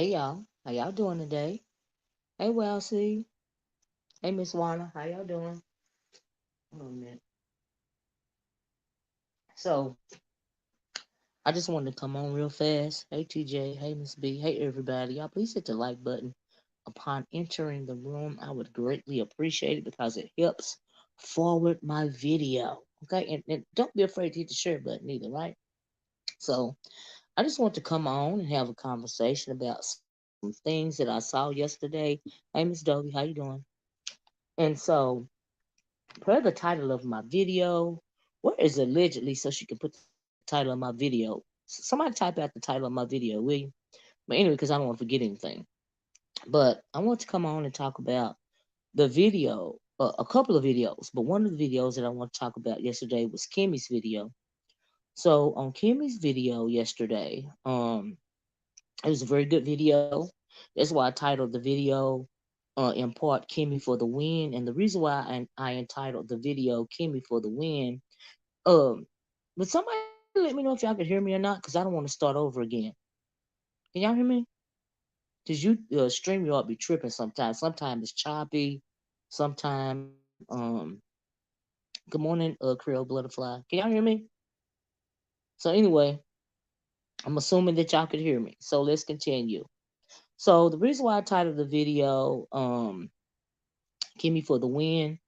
Hey y'all, how y'all doing today? Hey Wellesley, hey Miss Warner, how y'all doing? Hold on a minute. So I just wanted to come on real fast. Hey TJ, hey Miss B, hey everybody. Y'all please hit the like button upon entering the room. I would greatly appreciate it because it helps forward my video. Okay, and don't be afraid to hit the share button either, right? So I just want to come on and have a conversation about some things that I saw yesterday. Hey Miss Dovey, how you doing? And so per the title of my video, where is allegedly so she can put the title of my video? Somebody type out the title of my video, will you? But anyway, because I don't want to forget anything. But I want to come on and talk about the video, a couple of videos. But one of the videos that I want to talk about yesterday was Kimmie's video. So on Kimmie's video yesterday, it was a very good video. That's why I titled the video in part Kimmie for the win. And the reason why I entitled the video Kimmie for the win, um, but somebody let me know if y'all can hear me or not, because I don't want to start over again. Can y'all hear me? Because you stream you all be tripping sometimes. Sometimes it's choppy. Sometime good morning, Creole Butterfly. Can y'all hear me? So anyway, I'm assuming that y'all could hear me. So let's continue. So the reason why I titled the video Kimmie for the win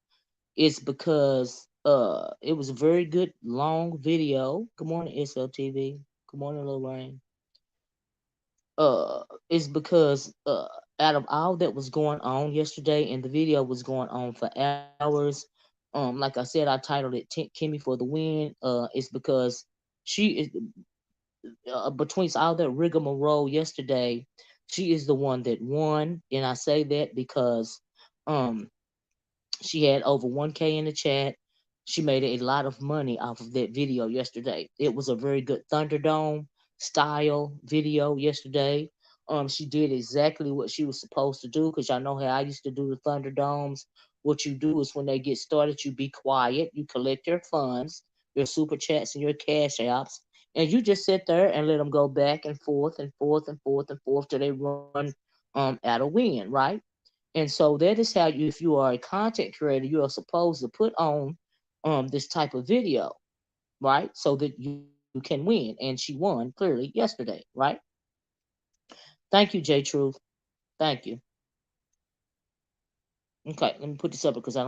is because it was a very good long video. Good morning, SLTV. Good morning, Lil Rain. Is because out of all that was going on yesterday, and the video was going on for hours. Like I said, I titled it Kimmie for the win. It's because she is between all that rigmarole yesterday. She is the one that won, and I say that because um she had over 1K in the chat. She made a lot of money off of that video yesterday. It was a very good Thunderdome style video yesterday. She did exactly what she was supposed to do because y'all know how I used to do the Thunderdomes. What you do is when they get started, you be quiet, you collect your funds, your super chats, and your cash apps, and you just sit there and let them go back and forth and forth and forth and forth till they run out of win, right? And so that is how you, if you are a content creator, you are supposed to put on this type of video, right? So that you can win. And she won clearly yesterday, right? Thank you, J Truth. Thank you. Okay, let me put this up because I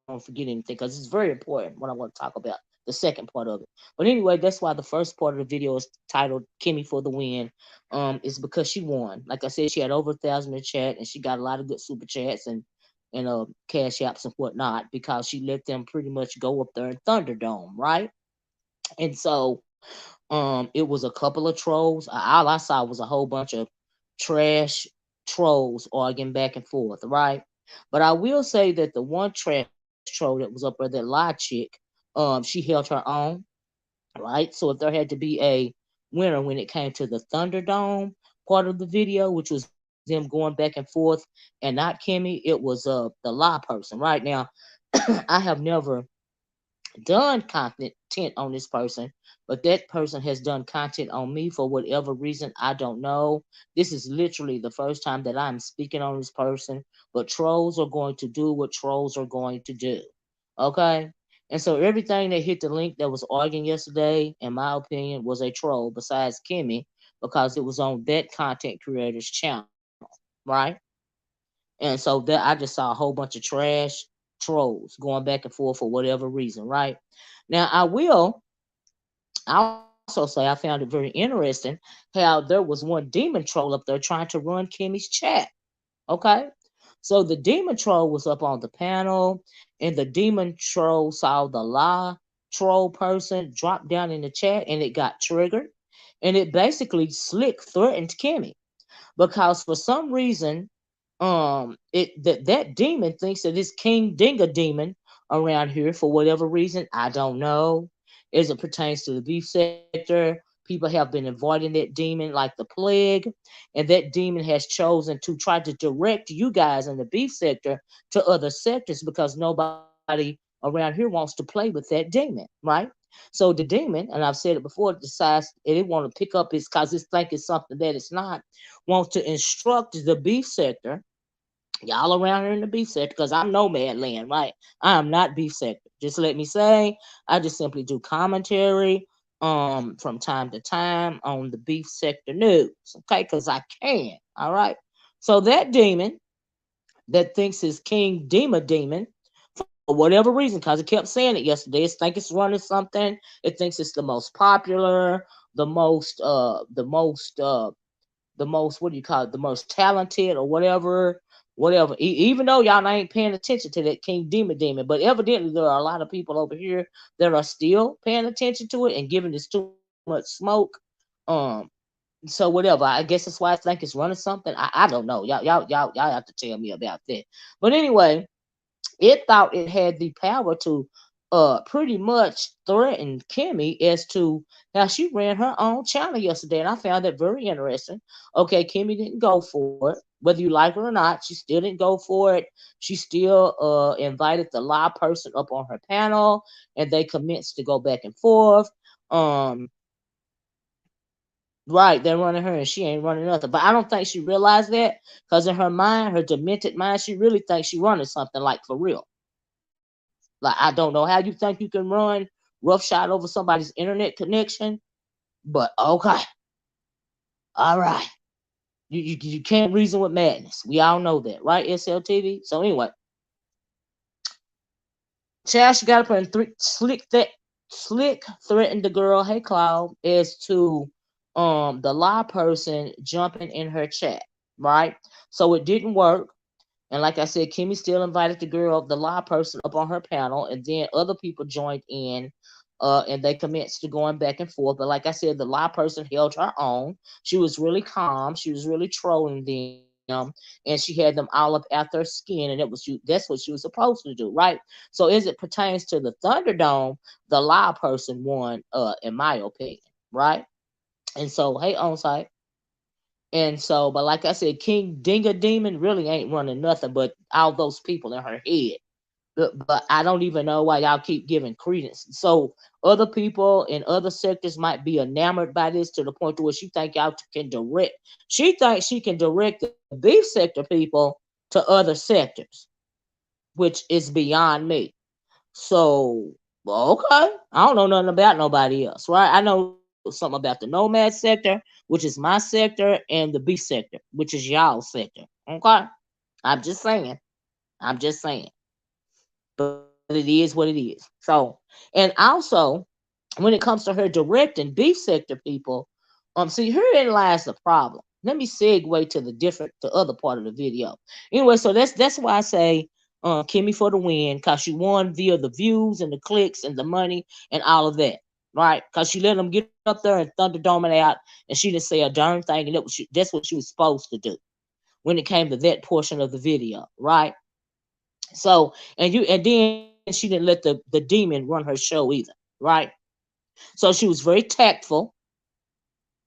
don't forget anything because it's very important what I want to talk about. The second part of it. But anyway, that's why the first part of the video is titled Kimmie for the win. Is because she won. Like I said, she had over 1,000 in chat and she got a lot of good super chats and cash apps and whatnot because she let them pretty much go up there in Thunderdome, right? And so it was a couple of trolls. All I saw was a whole bunch of trash trolls arguing back and forth, right? But I will say that the one trash troll that was up there, that lie chick, she held her own, right? So if there had to be a winner when it came to the Thunderdome part of the video, which was them going back and forth, and not Kimmie, it was the lie person, right? Now I have never done content on this person, but that person has done content on me for whatever reason. I don't know. This is literally the first time that I'm speaking on this person, but trolls are going to do what trolls are going to do. Okay? And so everything that hit the link that was arguing yesterday, in my opinion, was a troll besides Kimmie because it was on that content creator's channel, right? And so that I just saw a whole bunch of trash trolls going back and forth for whatever reason, right? Now I will also say I found it very interesting how there was one demon troll up there trying to run Kimmie's chat. Okay. So the demon troll was up on the panel, and the demon troll saw the lie troll person drop down in the chat and it got triggered. And it basically slick threatened Kimmie because for some reason that demon thinks that it's King Dinga demon around here for whatever reason. I don't know. As it pertains to the beef sector, people have been avoiding that demon like the plague, and that demon has chosen to try to direct you guys in the beef sector to other sectors because nobody around here wants to play with that demon, right? So the demon, and I've said it before, decides it want to pick up his because it's thinking something that it's not, wants to instruct the beef sector, y'all around here in the beef sector, because I'm nomad land, right? I am not beef sector. Just let me say, I just simply do commentary from time to time on the beef sector news, okay? Because I can, all right? So that demon that thinks it's King Demon, for whatever reason, because it kept saying it yesterday, it thinks it's running something. It thinks it's the most popular, the most, the most, what do you call it, the most talented or whatever. Even though y'all ain't paying attention to that King Demon, but evidently there are a lot of people over here that are still paying attention to it and giving this too much smoke. Um, so whatever. I guess that's why I think it's running something. I don't know. Y'all have to tell me about that. But anyway, it thought it had the power to pretty much threaten Kimmie as to how she ran her own channel yesterday. And I found that very interesting. Okay, Kimmie didn't go for it. Whether you like her or not, she still didn't go for it. She still invited the live person up on her panel and they commenced to go back and forth. Um, right, they're running her and she ain't running nothing. But I don't think she realized that because in her mind, her demented mind, she really thinks she running something like for real. Like, I don't know how you think you can run roughshod over somebody's internet connection, but okay, all right. You can't reason with madness. We all know that, right? SLTV. So anyway, Chash got up and slick threatened the girl, hey Cloud, as to the live person jumping in her chat, right? So it didn't work. And like I said, Kimmie still invited the girl, the live person, up on her panel, and then other people joined in, and they commenced to going back and forth. But like I said, the live person held her own. She was really calm. She was really trolling them, and she had them all up at their skin, and that's what she was supposed to do, right? So as it pertains to the Thunderdome, the live person won, in my opinion, right? And so, hey, on site. And so, but like I said, King Dinga Demon really ain't running nothing but all those people in her head. But I don't even know why y'all keep giving credence. So other people in other sectors might be enamored by this to the point to where she think y'all can direct. She thinks she can direct the beef sector people to other sectors, which is beyond me. So, well, okay, I don't know nothing about nobody else, right? I know something about the nomad sector, which is my sector, and the beef sector, which is y'all sector. Okay, I'm just saying. I'm just saying. But it is what it is. So, and also when it comes to her directing beef sector people, see, herein lies the problem. Let me segue to the other part of the video. Anyway, so that's why I say Kimmie for the win, cause she won via the views and the clicks and the money and all of that, right? Cause she let them get up there and thunderdome it out, and she didn't say a darn thing, and that's what she was supposed to do when it came to that portion of the video, right? So and then she didn't let the demon run her show either, right? So she was very tactful,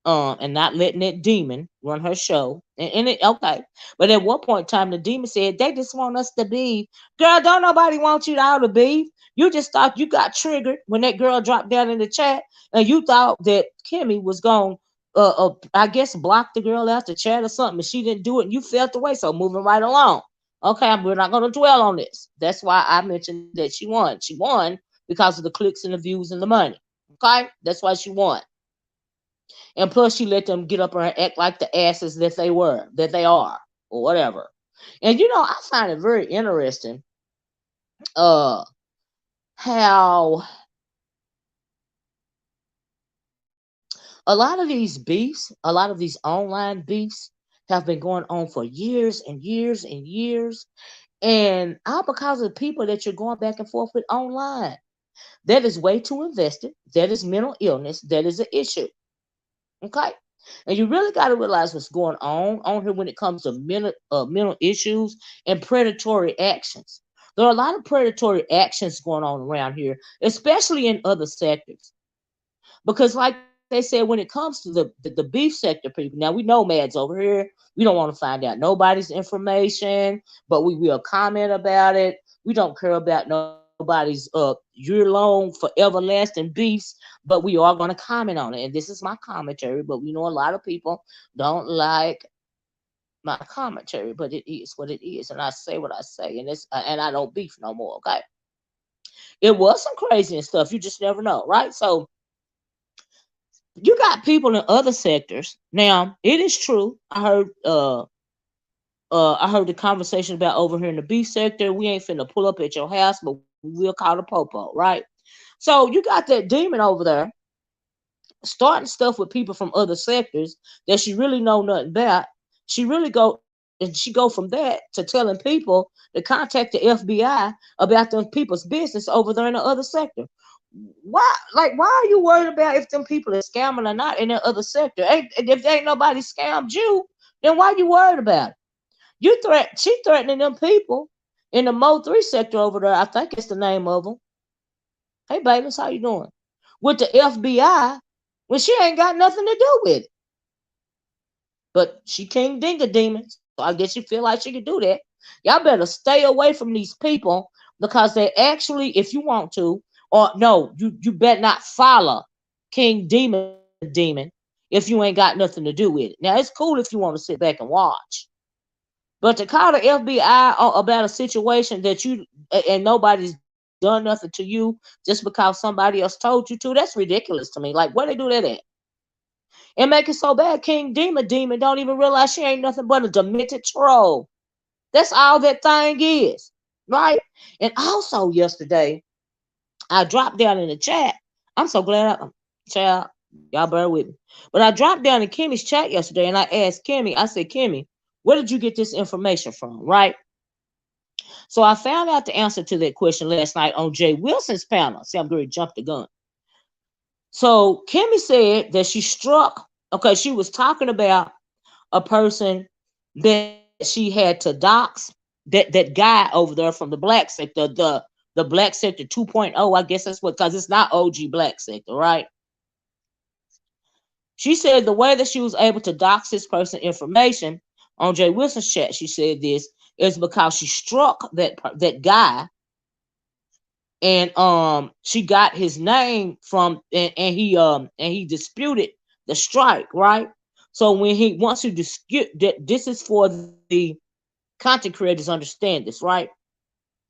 and not letting that demon run her show. And it okay. But at one point in time, the demon said, they just want us to beef. Girl, don't nobody want you to all to beef. You just thought you got triggered when that girl dropped down in the chat, and you thought that Kimmie was going I guess block the girl out the chat or something, and she didn't do it, and you felt the way. So moving right along. Okay, we're not going to dwell on this. That's why I mentioned that she won. She won because of the clicks and the views and the money. Okay, that's why she won. And plus, she let them get up there and act like the asses that they are, or whatever. And I find it very interesting, uh, how a lot of these online beefs have been going on for years and years and years, and all because of the people that you're going back and forth with online. That is way too invested. That is mental illness. That is an issue. Okay. And you really got to realize what's going on here when it comes to mental issues and predatory actions. There are a lot of predatory actions going on around here, especially in other sectors. Because, like they said, when it comes to the beef sector people, now we know Mads over here. We don't want to find out nobody's information, but we will comment about it. We don't care about nobody's nobody's year-long, forever lasting beefs, but we are going to comment on it. And this is my commentary, but we know a lot of people don't like my commentary, but it is what it is, and I say what I say, and it's and I don't beef no more. Okay, it was some crazy and stuff. You just never know, right? So you got people in other sectors. Now, it is true. I heard the conversation about over here in the B sector. We ain't finna pull up at your house, but we will call the popo, right? So you got that demon over there starting stuff with people from other sectors that she really know nothing about. She really go and she go from that to telling people to contact the FBI about them people's business over there in the other sector. Why, like, why are you worried about if them people are scamming or not in the other sector? If there ain't nobody scammed you, then why you worried about it? She threatening them people in the Mo 3 sector over there. I think it's the name of them. Hey, Bayless, how you doing? With the FBI when she ain't got nothing to do with it. But she King Dinga demon, so I guess you feel like she could do that. Y'all better stay away from these people because they actually, if you want to, or no, you better not follow King Demon if you ain't got nothing to do with it. Now, it's cool if you want to sit back and watch. But to call the FBI about a situation that you and nobody's done nothing to you just because somebody else told you to, that's ridiculous to me. Like, where they do that at? And make it so bad, King Demon don't even realize she ain't nothing but a demented troll. That's all that thing is, right? And also yesterday, I dropped down in the chat. I'm so glad child, y'all bear with me. But I dropped down in Kimmie's chat yesterday and I asked Kimmie, I said, Kimmie, where did you get this information from, right? So I found out the answer to that question last night on Jay Wilson's panel. See, I'm going to jump the gun. So Kimmie said that she struck, okay, she was talking about a person that she had to dox, that guy over there from the black sector, the black sector 2.0, I guess that's what, because it's not OG black sector, right? She said the way that she was able to dox this person information on Jay Wilson's chat, she said this is because she struck that guy, and she got his name from and he disputed the strike, right? So once you dispute that, this is for the content creators understand this, right?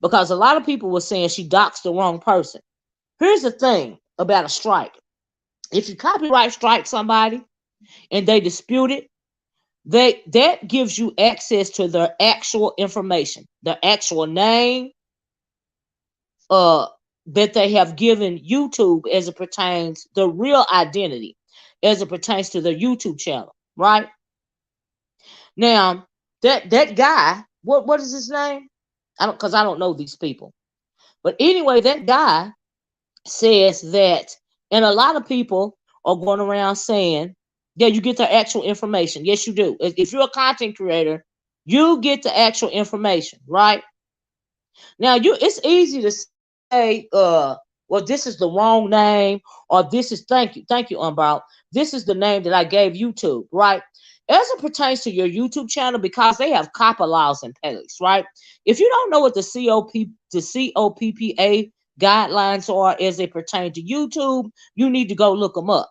Because a lot of people were saying she doxed the wrong person. Here's the thing about a strike. If you copyright strike somebody and they dispute it, that gives you access to their actual information, their actual name, that they have given YouTube as it pertains, the real identity as it pertains to their YouTube channel, right? Now, that guy, what is his name? I don't know these people. But anyway, that guy says that, and a lot of people are going around saying, yeah, you get the actual information. Yes, you do. If you're a content creator, you get the actual information, right? Now, it's easy to say, well, this is the wrong name, or this is thank you, Umbral. This is the name that I gave YouTube, right? As it pertains to your YouTube channel, because they have COPPA laws in place, right? If you don't know what the COPPA guidelines are as they pertain to YouTube, you need to go look them up.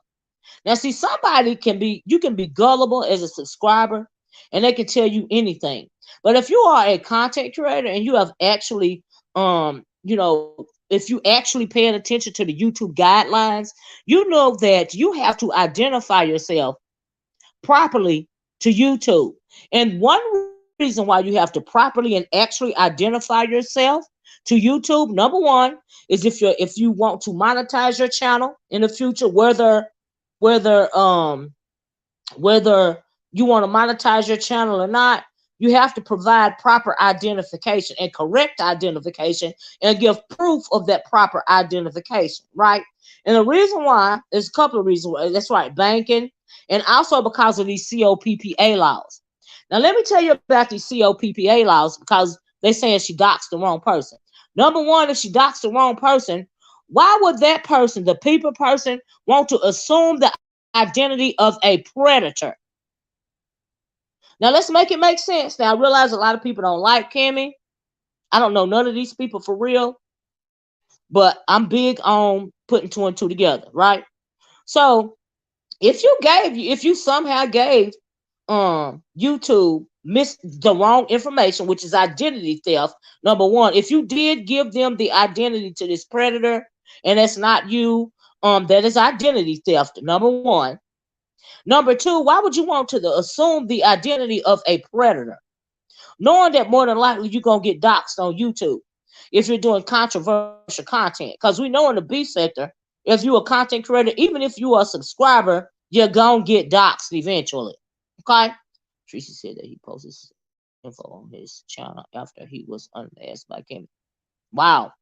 Now, see, you can be gullible as a subscriber, and they can tell you anything. But if you are a content creator and you have actually, if you actually paying attention to the YouTube guidelines, you know that you have to identify yourself properly to YouTube. And one reason why you have to properly and actually identify yourself to YouTube, number one, is if you want to monetize your channel in the future, whether you want to monetize your channel or not, you have to provide proper identification and correct identification and give proof of that proper identification, right? And the reason why, there's a couple of reasons why. That's right, banking, and also because of these COPPA laws. Now, let me tell you about these COPPA laws, because they're saying she doxed the wrong person. Number one, if she doxed the wrong person, why would that person, the people person, want to assume the identity of a predator? Now, let's make it make sense. Now, I realize a lot of people don't like Kimmie. I don't know none of these people for real. but I'm big on putting two and two together, right? So if you somehow gave YouTube missed the wrong information, which is identity theft. Number one, if you did give them the identity to this predator and that's not you, that is identity theft. Number one. Number two, why would you want to assume the identity of a predator, knowing that more than likely you're gonna get doxxed on YouTube if you're doing controversial content? Because we know in the B sector, if you're a content creator, even if you are a subscriber, you're gonna get doxxed eventually. Okay. Tracy said that he posted info on his channel after he was unmasked by Kimmie. Wow.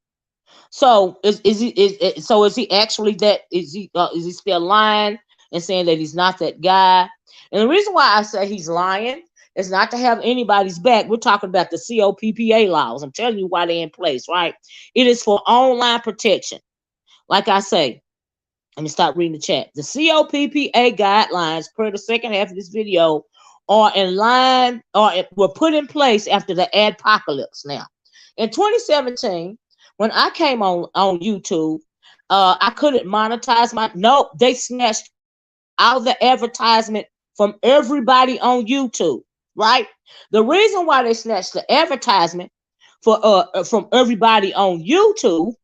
So is he actually that? Is he still lying and saying that he's not that guy? And the reason why I say he's lying is not to have anybody's back. We're talking about the COPPA laws. I'm telling you why they're in place, right? It is for online protection. Like I say, let me start reading the chat. The COPPA guidelines per the second half of this video are in line or were put in place after the adpocalypse. Now, in 2017, when I came on YouTube, I couldn't monetize my. Nope, they snatched all the advertisement from everybody on YouTube. Right. The reason why they snatched the advertisement from everybody on YouTube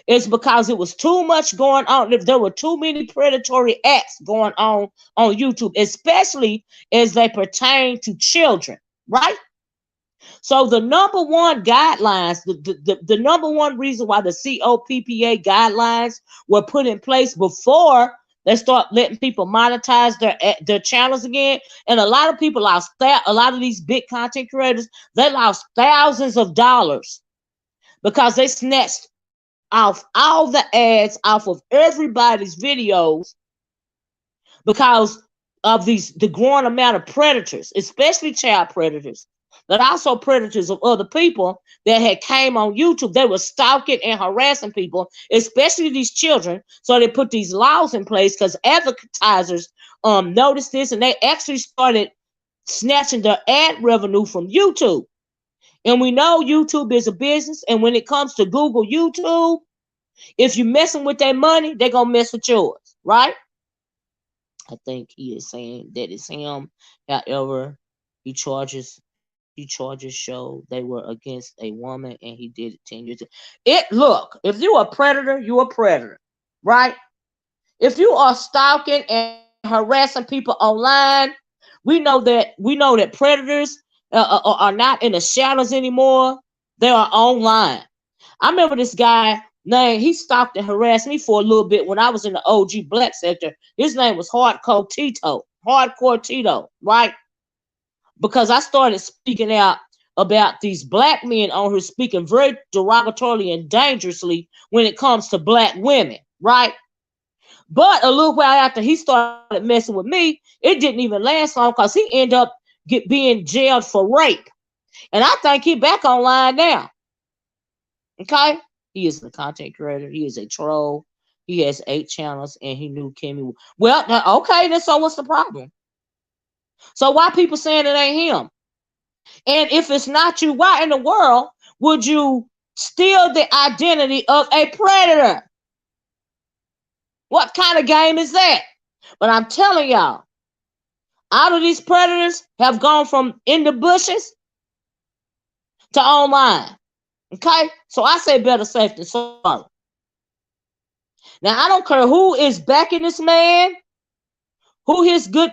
is because it was too much going on. If there were too many predatory acts going on YouTube, especially as they pertain to children, right? So the number one guidelines, the number one reason why the COPPA guidelines were put in place before they start letting people monetize their channels again, and a lot of people lost that. A lot of these big content creators, they lost thousands of dollars because they snatched off all the ads off of everybody's videos because of the growing amount of predators, especially child predators, but also predators of other people that had came on YouTube. They were stalking and harassing people, especially these children. So they put these laws in place because advertisers noticed this, and they actually started snatching their ad revenue from YouTube. And we know YouTube is a business, and when it comes to Google YouTube, if you're messing with their money, they're gonna mess with yours, right? I think he is saying that it's him. However, he charges show they were against a woman and he did it 10 years ago. Look, if you're a predator, you're a predator, right? If you are stalking and harassing people online, we know that predators are not in the shadows anymore. They are online. I remember this guy named, he stalked and harassed me for a little bit when I was in the OG black sector. His name was Hardcore Tito, right? Because I started speaking out about these black men on here speaking very derogatorily and dangerously when it comes to black women, right? But a little while after he started messing with me, it didn't even last long because he ended up being jailed for rape. And I think he back online now. Okay? He is a content creator. He is a troll. He has 8 channels and he knew Kimmie. Well, okay, then so what's the problem? So why people saying it ain't him? And if it's not you, why in the world would you steal the identity of a predator? What kind of game is that? But I'm telling y'all, all of these predators have gone from in the bushes to online. Okay? So I say better safe than sorry. Now I don't care who is backing this man, who his good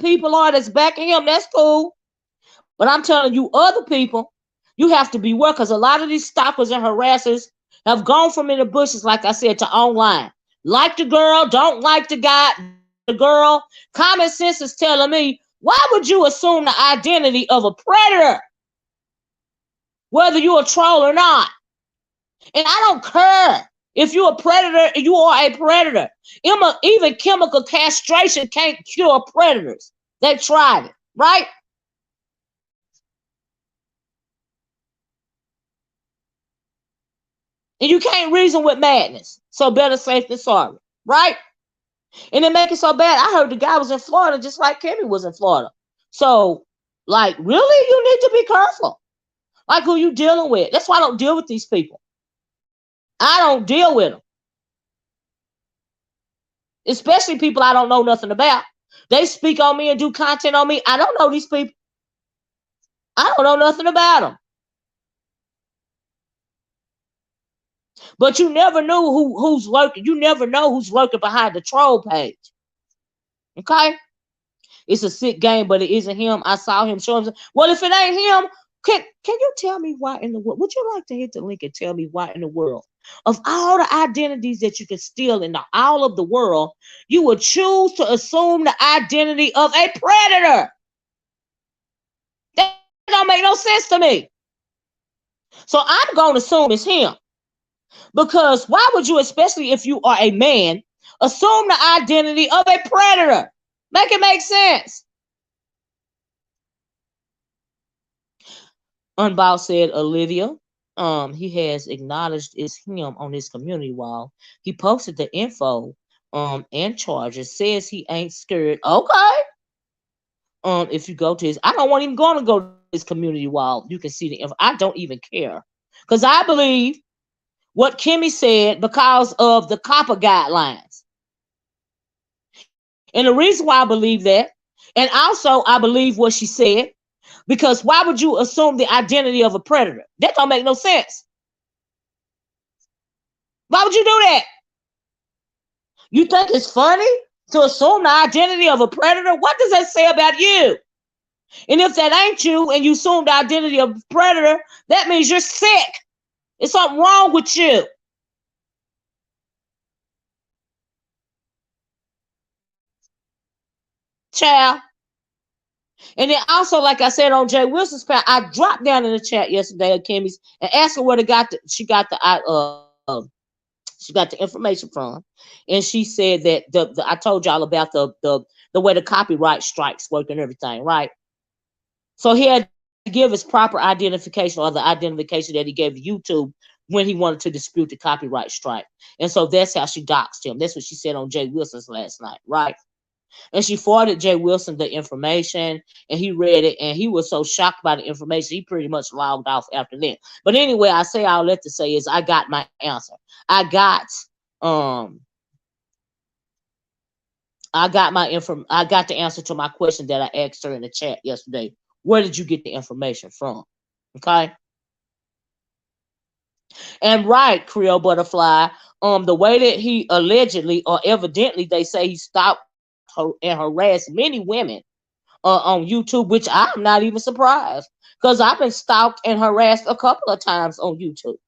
people are that's backing him, that's cool. But I'm telling you, other people, you have to beware because a lot of these stalkers and harassers have gone from in the bushes, like I said, to online. Like the girl, don't like the guy, the girl. Common sense is telling me, why would you assume the identity of a predator? Whether you're a troll or not. And I don't care if you're a predator, you are a predator. Even chemical castration can't cure predators. They tried it, right? And you can't reason with madness. So better safe than sorry, right? And it make it so bad. I heard the guy was in Florida just like Kimmie was in Florida. So, like, really? You need to be careful. Like who you dealing with. That's why I don't deal with these people. I don't deal with them, especially people I don't know nothing about. They speak on me and do content on me. I don't know these people. I don't know nothing about them. But you never know who's lurking. You never know who's lurking behind the troll page. Okay? It's a sick game, but it isn't him. I saw him show him. Well, if it ain't him, can you tell me why in the world? Would you like to hit the link and tell me why in the world, of all the identities that you can steal in all of the world, you would choose to assume the identity of a predator? That don't make no sense to me. So I'm going to assume it's him. Because why would you, especially if you are a man, assume the identity of a predator? Make it make sense. Unbow said, Olivia, he has acknowledged it's him on his community wall. He posted the info and charges, says he ain't scared. Okay. If you go to his, I don't want him going to go to his community wall. You can see the info. I don't even care. Because I believe what Kimmie said because of the COPPA guidelines. And the reason why I believe that, and also I believe what she said, because why would you assume the identity of a predator? That don't make no sense. Why would you do that? You think it's funny to assume the identity of a predator? What does that say about you? And if that ain't you and you assume the identity of a predator, that means you're sick. There's something wrong with you. Child. And then also, like I said on Jay Wilson's page, I dropped down in the chat yesterday at Kimmie's and asked her where she got the information from, and she said that I told y'all about the way the copyright strikes work and everything, right? So he had to give his proper identification, or the identification that he gave to YouTube when he wanted to dispute the copyright strike, and so that's how she doxed him. That's what she said on Jay Wilson's last night, right? And she forwarded Jay Wilson the information, and he read it, and he was so shocked by the information, he pretty much logged off after that. But anyway, I say all that to say is I got my answer. I got the answer to my question that I asked her in the chat yesterday. Where did you get the information from? Okay. And right, Creole Butterfly, the way that he allegedly or evidently they say he stopped and harassed many women on YouTube, which I'm not even surprised, because I've been stalked and harassed a couple of times on YouTube.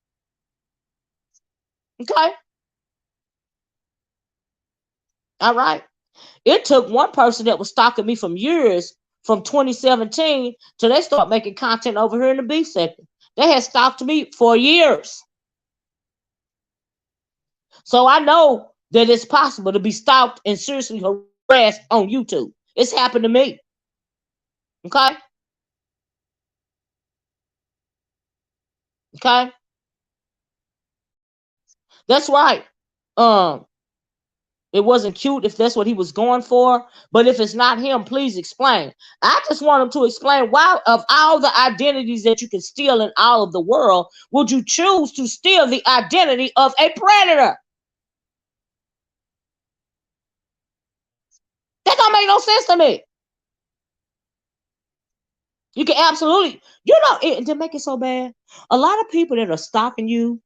Okay. All right. It took one person that was stalking me from years, from 2017, till they start making content over here in the beef sector. They had stalked me for years. So I know that it's possible to be stalked and seriously harassed on YouTube. It's happened to me. Okay? Okay? That's right. It wasn't cute if that's what he was going for. But if it's not him, please explain. I just want him to explain why, of all the identities that you can steal in all of the world, would you choose to steal the identity of a predator? That don't make no sense to me. You can absolutely, to make it so bad, a lot of people that are stalking you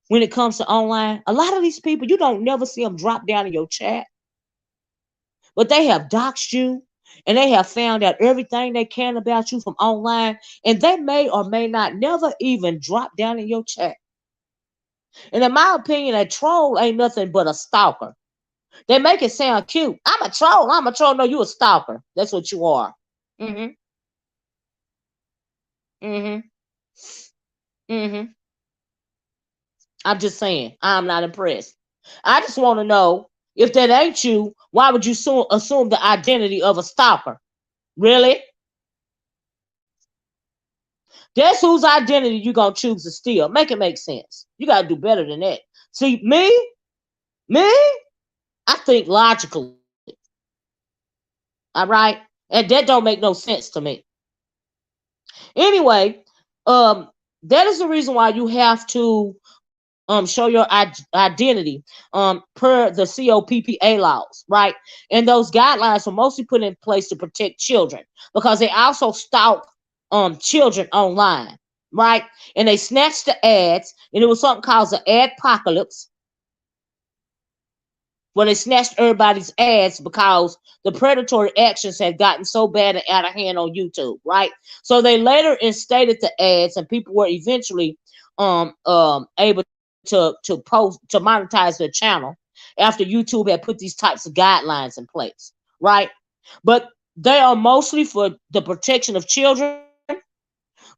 when it comes to online, a lot of these people, you don't never see them drop down in your chat, but they have doxed you and they have found out everything they can about you from online, and they may or may not never even drop down in your chat. And in my opinion, a troll ain't nothing but a stalker. They make it sound cute. I'm a troll. No, you a stalker. That's what you are. Mm-hmm. Mm-hmm. Mm-hmm. I'm just saying, I'm not impressed. I just want to know, if that ain't you, why would you assume the identity of a stalker? Really? That's whose identity you gonna choose to steal. Make it make sense. You gotta do better than that. See, me, I think logically. All right? And that don't make no sense to me. Anyway, that is the reason why you have to show your identity per the COPPA laws, right? And those guidelines were mostly put in place to protect children because they also stalk children online, right? And they snatched the ads, and it was something called the ad apocalypse, where they snatched everybody's ads because the predatory actions had gotten so bad and out of hand on YouTube, right? So they later instated the ads, and people were eventually able to post to monetize their channel after YouTube had put these types of guidelines in place, right? But they are mostly for the protection of children.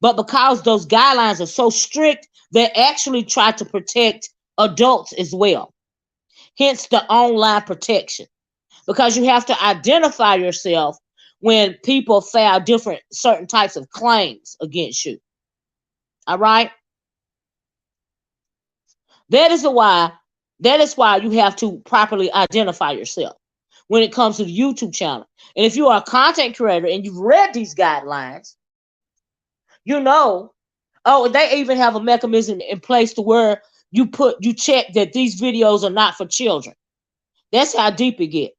But because those guidelines are so strict, they actually try to protect adults as well. Hence the online protection. Because you have to identify yourself when people file different certain types of claims against you. All right? That is why you have to properly identify yourself when it comes to the YouTube channel. And if you are a content creator and you've read these guidelines, you know, oh, they even have a mechanism in place to where you check that these videos are not for children. That's how deep it gets.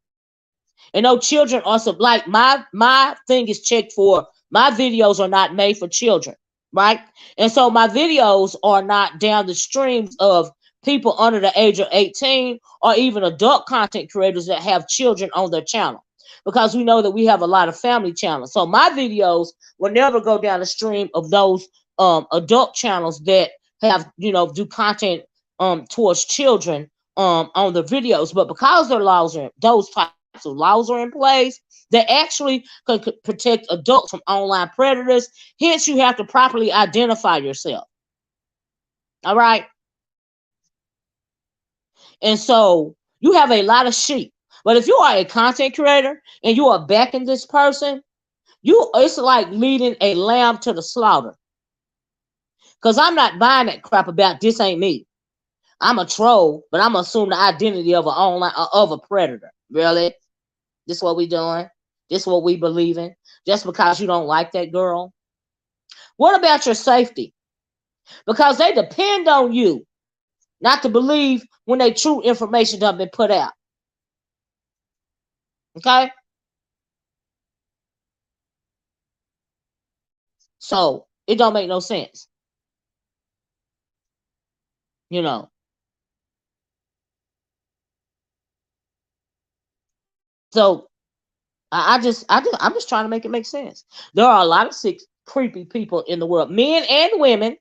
And no children are like my thing is checked for my videos are not made for children, right? And so my videos are not down the streams of people under the age of 18 or even adult content creators that have children on their channel. Because we know that we have a lot of family channels. So my videos will never go down the stream of those adult channels that have, do content towards children on the videos. But because those types of laws are in place, they actually could protect adults from online predators. Hence, you have to properly identify yourself. All right. And so you have a lot of sheep. But if you are a content creator and you are backing this person, it's like leading a lamb to the slaughter. Because I'm not buying that crap about this ain't me. I'm a troll, but I'm assuming the identity of a predator. Really? This what we doing? This what we believe in? Just because you don't like that girl? What about your safety? Because they depend on you not to believe when they true information done been put out. Okay? So it don't make no sense. You know. So I'm just trying to make it make sense. There are a lot of sick, creepy people in the world, men and women.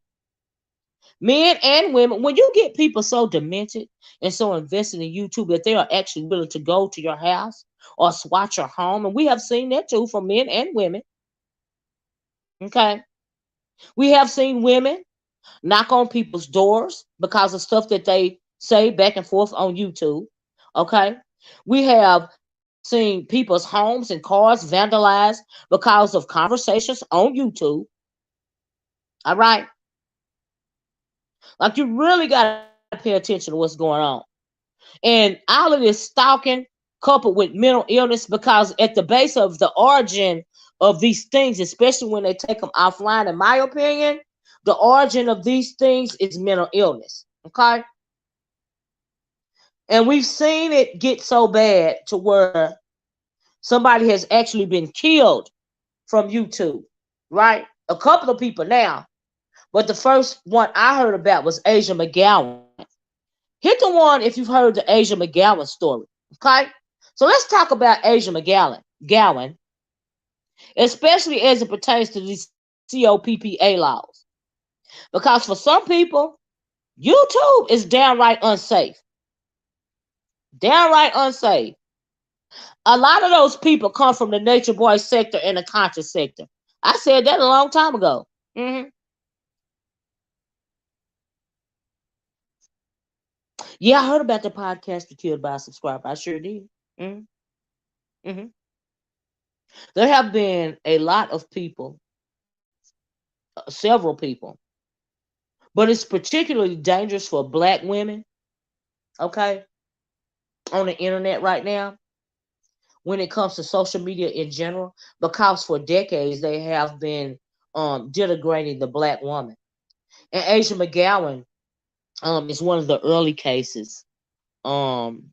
Men and women. When you get people so demented and so invested in YouTube that they are actually willing to go to your house or swat your home, and we have seen that too from men and women. Okay, we have seen women knock on people's doors because of stuff that they say back and forth on YouTube. Okay, we have seen people's homes and cars vandalized because of conversations on YouTube. All right, like you really got to pay attention to what's going on. And all of this stalking coupled with mental illness, because at the base of the origin of these things, especially when they take them offline, in my opinion, the origin of these things is mental illness. Okay. And we've seen it get so bad to where somebody has actually been killed from YouTube, right? A couple of people now. But the first one I heard about was Asia McGowan. Hit the one if you've heard the Asia McGowan story. Okay? So let's talk about Asia McGowan, especially as it pertains to these COPPA laws. Because for some people, YouTube is downright unsafe. Downright unsafe. A lot of those people come from the nature boy sector and the conscious sector. I said that a long time ago. Yeah, I heard about the podcast killed by a subscriber. I sure did. Mm-hmm. Mm-hmm. There have been a lot of people, several people, but it's particularly dangerous for black women, okay, on the internet right now when it comes to social media in general, because for decades they have been denigrating the black woman. And Asia McGowan It's one of the early cases um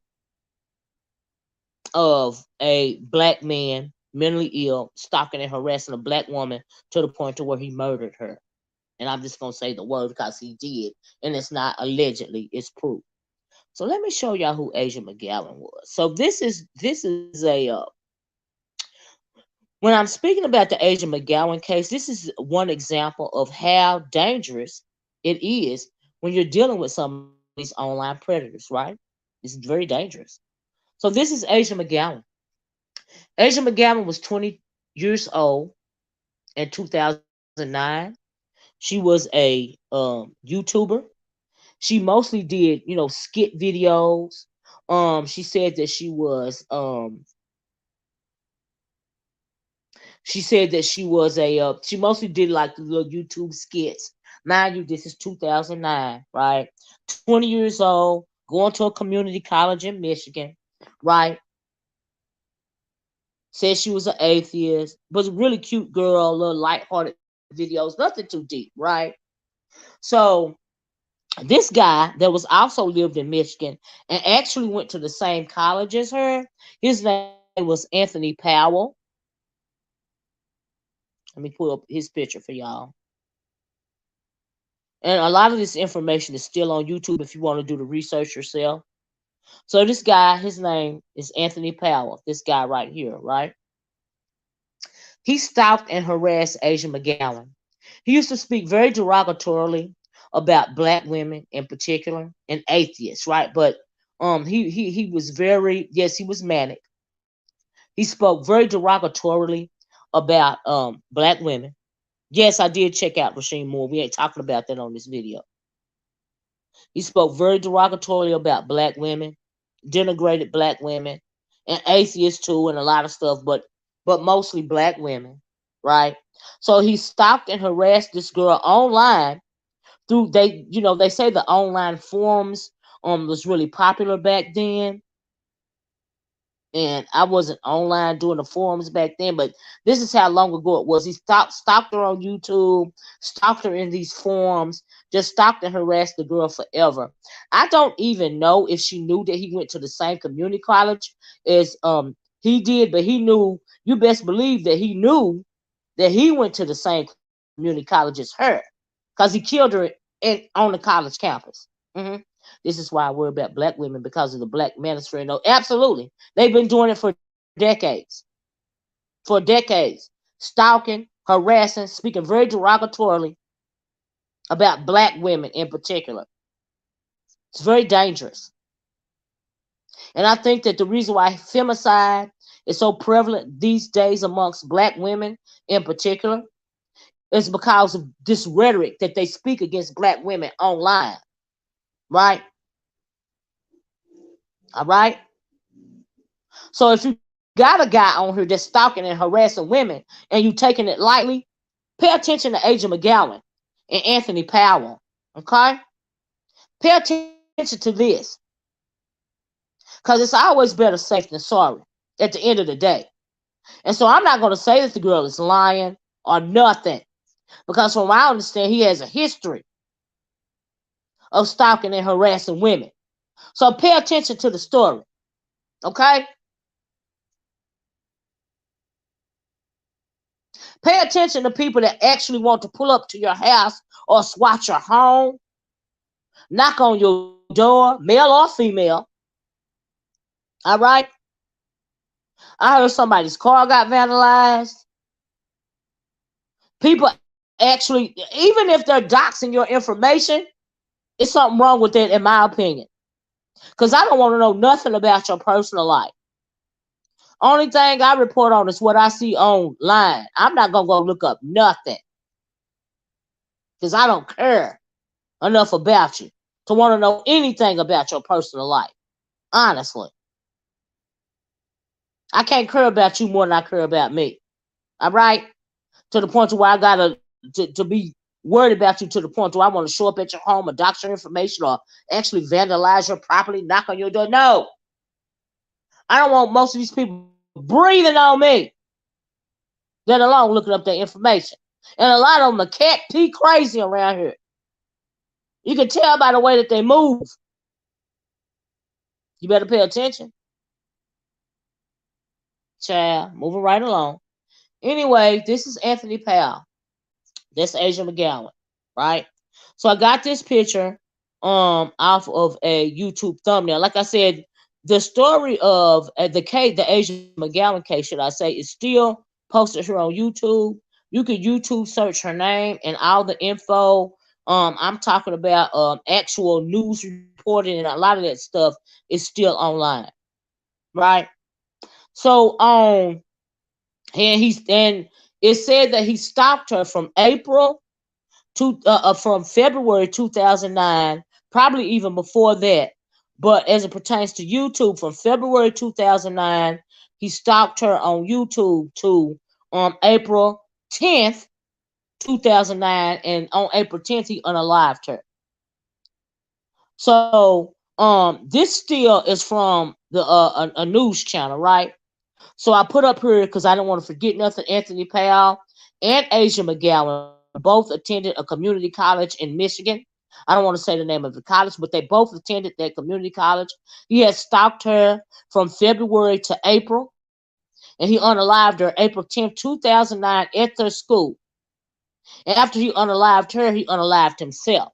of a black man mentally ill stalking and harassing a black woman to the point to where he murdered her. And I'm just gonna say the word because he did, and it's not allegedly, it's proof. So let me show y'all who Asia McGowan was. So this is a when I'm speaking about the Asia McGowan case, this is one example of how dangerous it is when you're dealing with some of these online predators, right? It's very dangerous. So this is Asia McGowan. Asia McGowan was 20 years old in 2009. She was a YouTuber. She mostly did, skit videos. She said that she was a she mostly did like the little YouTube skits. Mind you, this is 2009, right? 20 years old, going to a community college in Michigan, right? Said she was an atheist, was a really cute girl, little lighthearted videos, nothing too deep, right? So this guy that was also lived in Michigan and actually went to the same college as her, his name was Anthony Powell. Let me pull up his picture for y'all. And a lot of this information is still on YouTube if you want to do the research yourself. So this guy, his name is Anthony Powell, this guy right here, right? He stalked and harassed Asia McGowan. He used to speak very derogatorily about black women in particular and atheists, right? But he was very, yes, he was manic. He spoke very derogatorily about black women. Yes, I did check out Rasheem Moore. We ain't talking about that on this video. He spoke very derogatorily about black women, denigrated black women, and atheists too, and a lot of stuff, but mostly black women, right? So he stalked and harassed this girl online through they say the online forums was really popular back then. And I wasn't online doing the forums back then, but this is how long ago it was. He stalked her on YouTube, stalked her in these forums, just stalked and harassed the girl forever. I don't even know if she knew that he went to the same community college as he did, but he knew. You best believe that he knew that he went to the same community college as her, because he killed her on the college campus. hmm This is why I worry about black women because of the black manosphere. No, absolutely. They've been doing it for decades. For decades. Stalking, harassing, speaking very derogatorily about black women in particular. It's very dangerous. And I think that the reason why femicide is so prevalent these days amongst black women in particular is because of this rhetoric that they speak against black women online. Right? All right? So if you got a guy on here that's stalking and harassing women and you taking it lightly, pay attention to Asia McGowan and Anthony Powell. Okay? Pay attention to this. Because it's always better safe than sorry at the end of the day. And so I'm not going to say that the girl is lying or nothing. Because from what I understand, he has a history of stalking and harassing women. So pay attention to the story. Okay? Pay attention to people that actually want to pull up to your house or swat your home, knock on your door, male or female. All right? I heard somebody's car got vandalized. People actually, even if they're doxing your information, it's something wrong with that, in my opinion. Because I don't want to know nothing about your personal life. Only thing I report on is what I see online. I'm not going to go look up nothing. Because I don't care enough about you to want to know anything about your personal life. Honestly. I can't care about you more than I care about me. All right? To the point where I got to be worried about you, to the point where I want to show up at your home or dox your information or actually vandalize your property, knock on your door. No. I don't want most of these people breathing on me, let alone looking up their information. And a lot of them are cat pee crazy around here. You can tell by the way that they move. You better pay attention. Child, moving right along. Anyway, this is Anthony Powell. That's Asia McGowan, right? So I got this picture off of a YouTube thumbnail. Like I said, the story of the Asia McGowan case, should I say, is still posted here on YouTube. You can YouTube search her name and all the info. I'm talking about actual news reporting, and a lot of that stuff is still online, right? So and it said that he stopped her from from February 2009, probably even before that. But as it pertains to YouTube, from February 2009, he stalked her on YouTube to April 10th, 2009, and on April 10th he unalived her. So this still is from the a news channel, right? So I put up here because I don't want to forget nothing. Anthony Powell and Asia McGowan both attended a community college in Michigan. I don't want to say the name of the college, but they both attended that community college. He had stalked her from February to April, and he unalived her April 10th, 2009 at their school. And after he unalived her, he unalived himself.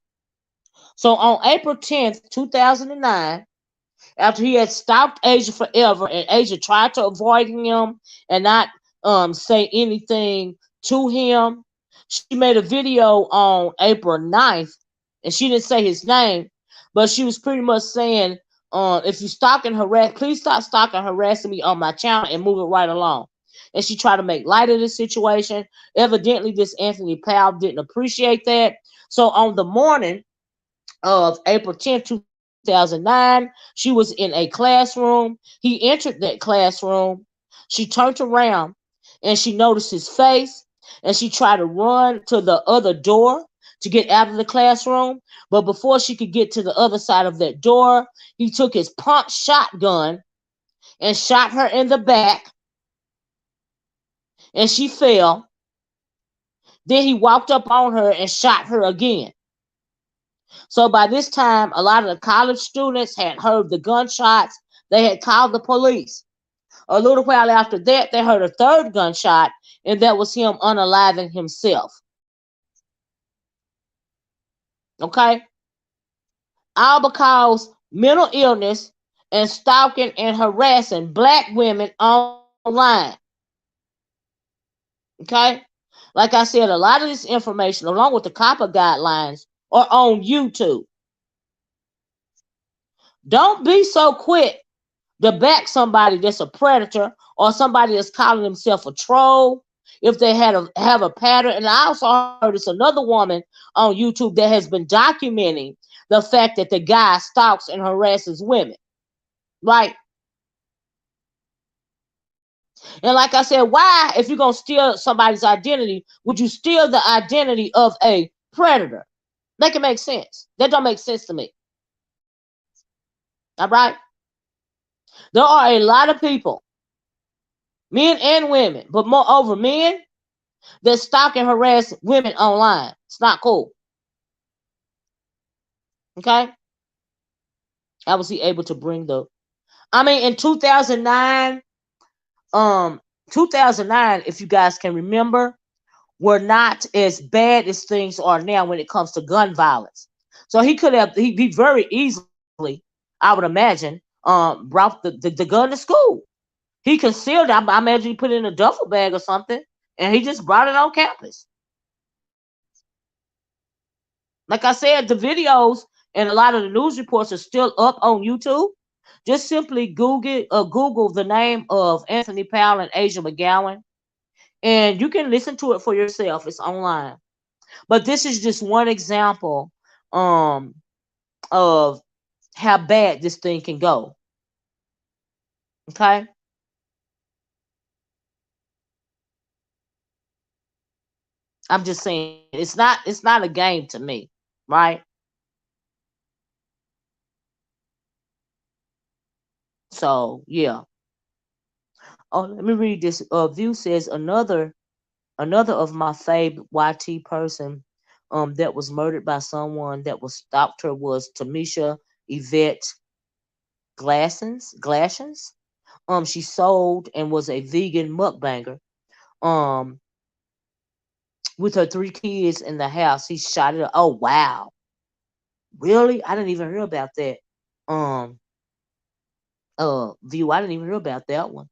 So on April 10th, 2009, after he had stalked Asia forever, and Asia tried to avoid him and not say anything to him, she made a video on April 9th, and she didn't say his name, but she was pretty much saying, if you stalk and harass, please stop stalking and harassing me on my channel and move it right along. And she tried to make light of the situation. Evidently, this Anthony Powell didn't appreciate that. So on the morning of April 10th, 2009, she was in a classroom. He entered that classroom. She turned around and she noticed his face, and she tried to run to the other door to get out of the classroom. But before she could get to the other side of that door, he took his pump shotgun and shot her in the back, and she fell. Then he walked up on her and shot her again. So by this time, a lot of the college students had heard the gunshots. They had called the police. A little while after that, they heard a third gunshot, and that was him unaliving himself. Okay? All because mental illness and stalking and harassing black women online. Okay? Like I said, a lot of this information, along with the COPPA guidelines, are on YouTube. Don't be so quick to back somebody that's a predator or somebody that's calling himself a troll if they have a pattern. And I also heard it's another woman on YouTube that has been documenting the fact that the guy stalks and harasses women. Right? And like I said, why, if you're going to steal somebody's identity, would you steal the identity of a predator? Make it make sense. That don't make sense to me. All right? There are a lot of people, men and women, but moreover men, that stalk and harass women online. It's not cool. Okay? How was he able to bring in 2009, 2009, if you guys can remember, were not as bad as things are now when it comes to gun violence. So he very easily, I would imagine, brought the gun to school. He concealed it. I imagine he put it in a duffel bag or something, and he just brought it on campus. Like I said, the videos and a lot of the news reports are still up on YouTube. Just simply Google the name of Anthony Powell and Asia McGowan, and you can listen to it for yourself. It's online. But this is just one example of how bad this thing can go. Okay? I'm just saying it's not a game to me, right? So yeah. Oh, let me read this. View says another of my fave YT person that was murdered by someone that was stalked her was Tamisha Yvette Glassons. She sold and was a vegan mukbanger. Um, with her 3 kids in the house, he shot it. Oh wow, really? I didn't even hear about that. Um, view. I didn't even hear about that one.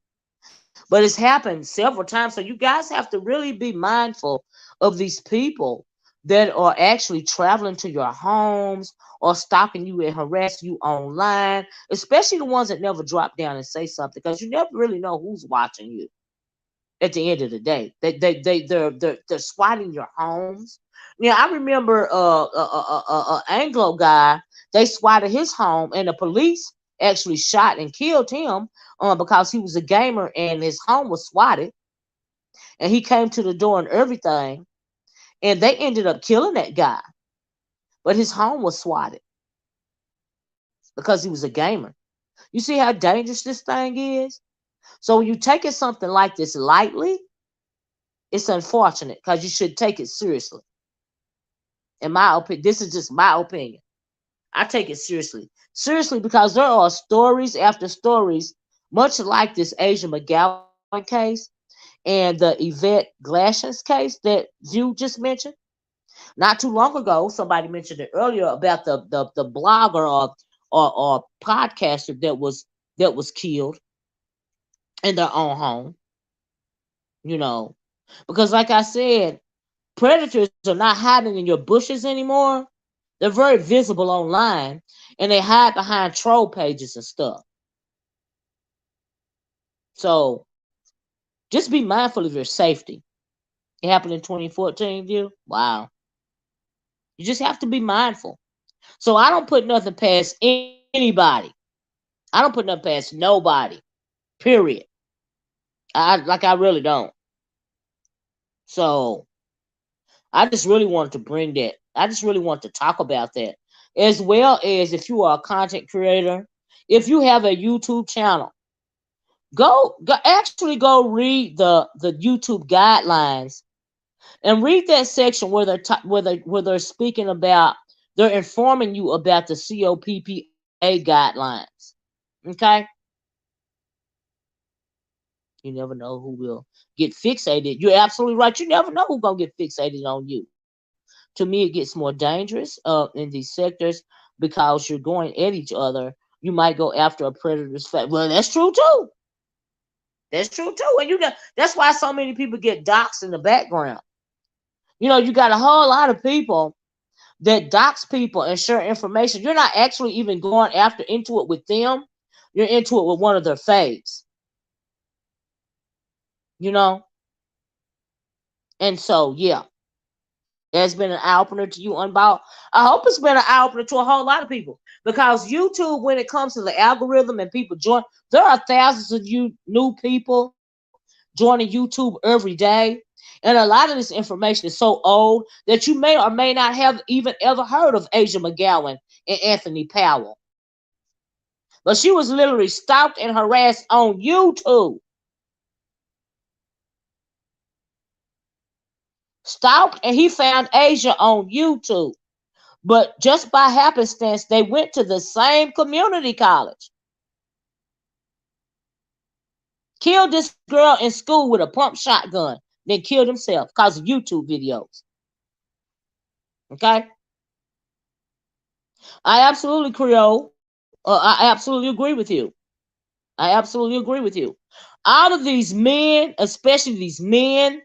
But it's happened several times. So you guys have to really be mindful of these people that are actually traveling to your homes or stalking you and harassing you online, especially the ones that never drop down and say something, because you never really know who's watching you at the end of the day. They're swatting your homes. Yeah, I remember Anglo guy, they swatted his home and the police actually shot and killed him because he was a gamer and his home was swatted and he came to the door and everything and they ended up killing that guy. But his home was swatted because he was a gamer. You see how dangerous this thing is? So when you taking something like this lightly, it's unfortunate because you should take it seriously. In my opinion, this is just my opinion. I take it seriously because there are stories after stories, much like this Asia McGowan case and the Yvette Glassons case that you just mentioned. Not too long ago, somebody mentioned it earlier about the blogger or podcaster that was killed in their own home. You know, because like I said, predators are not hiding in your bushes anymore. They're very visible online and they hide behind troll pages and stuff. So just be mindful of your safety. It happened in 2014, view. Wow. You just have to be mindful. So I don't put nothing past anybody. I don't put nothing past nobody. Period. I really don't. So I just really wanted to bring that. I just really want to talk about that. As well as if you are a content creator, if you have a YouTube channel, go actually go read the YouTube guidelines and read that section where they're speaking about, they're informing you about the COPPA guidelines. Okay, you never know who will get fixated. You're absolutely right. You never know who's gonna get fixated on you. To me, it gets more dangerous in these sectors because you're going at each other. You might go after a predator's fat. Well, that's true too. That's true too. And that's why so many people get doxxed in the background. You got a whole lot of people that dox people and share information. You're not actually even going after into it with them. You're into it with one of their faves. You know? And so, yeah, that's been an eye opener to you, Unbound. I hope it's been an eye opener to a whole lot of people because YouTube, when it comes to the algorithm and people join, there are thousands of new people joining YouTube every day. And a lot of this information is so old that you may or may not have even ever heard of Asia McGowan and Anthony Powell. But she was literally stalked and harassed on YouTube. Stalked, and he found Asia on YouTube. But just by happenstance, they went to the same community college. Killed this girl in school with a pump shotgun, then killed himself because of YouTube videos. Okay? I absolutely, Creole. I absolutely agree with you. I absolutely agree with you. All of these men, especially these men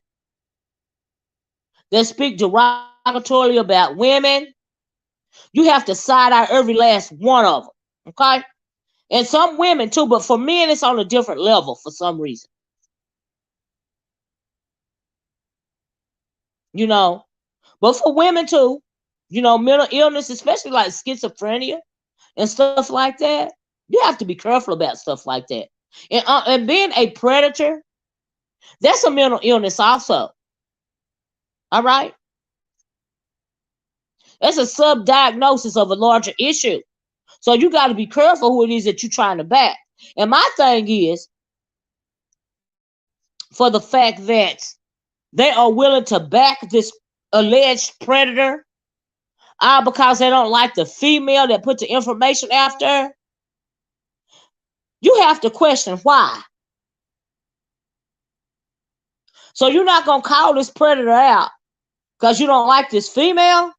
that speak derogatorily about women, you have to side out every last one of them. Okay? And some women too, but for men, it's on a different level for some reason. You know, but for women too, mental illness, especially like schizophrenia and stuff like that, you have to be careful about stuff like that. And being a predator, that's a mental illness also. All right? That's a subdiagnosis of a larger issue. So you got to be careful who it is that you're trying to back. And my thing is, for the fact that they are willing to back this alleged predator Because they don't like the female that put the information after. You have to question why. So you're not going to call this predator out because you don't like this female?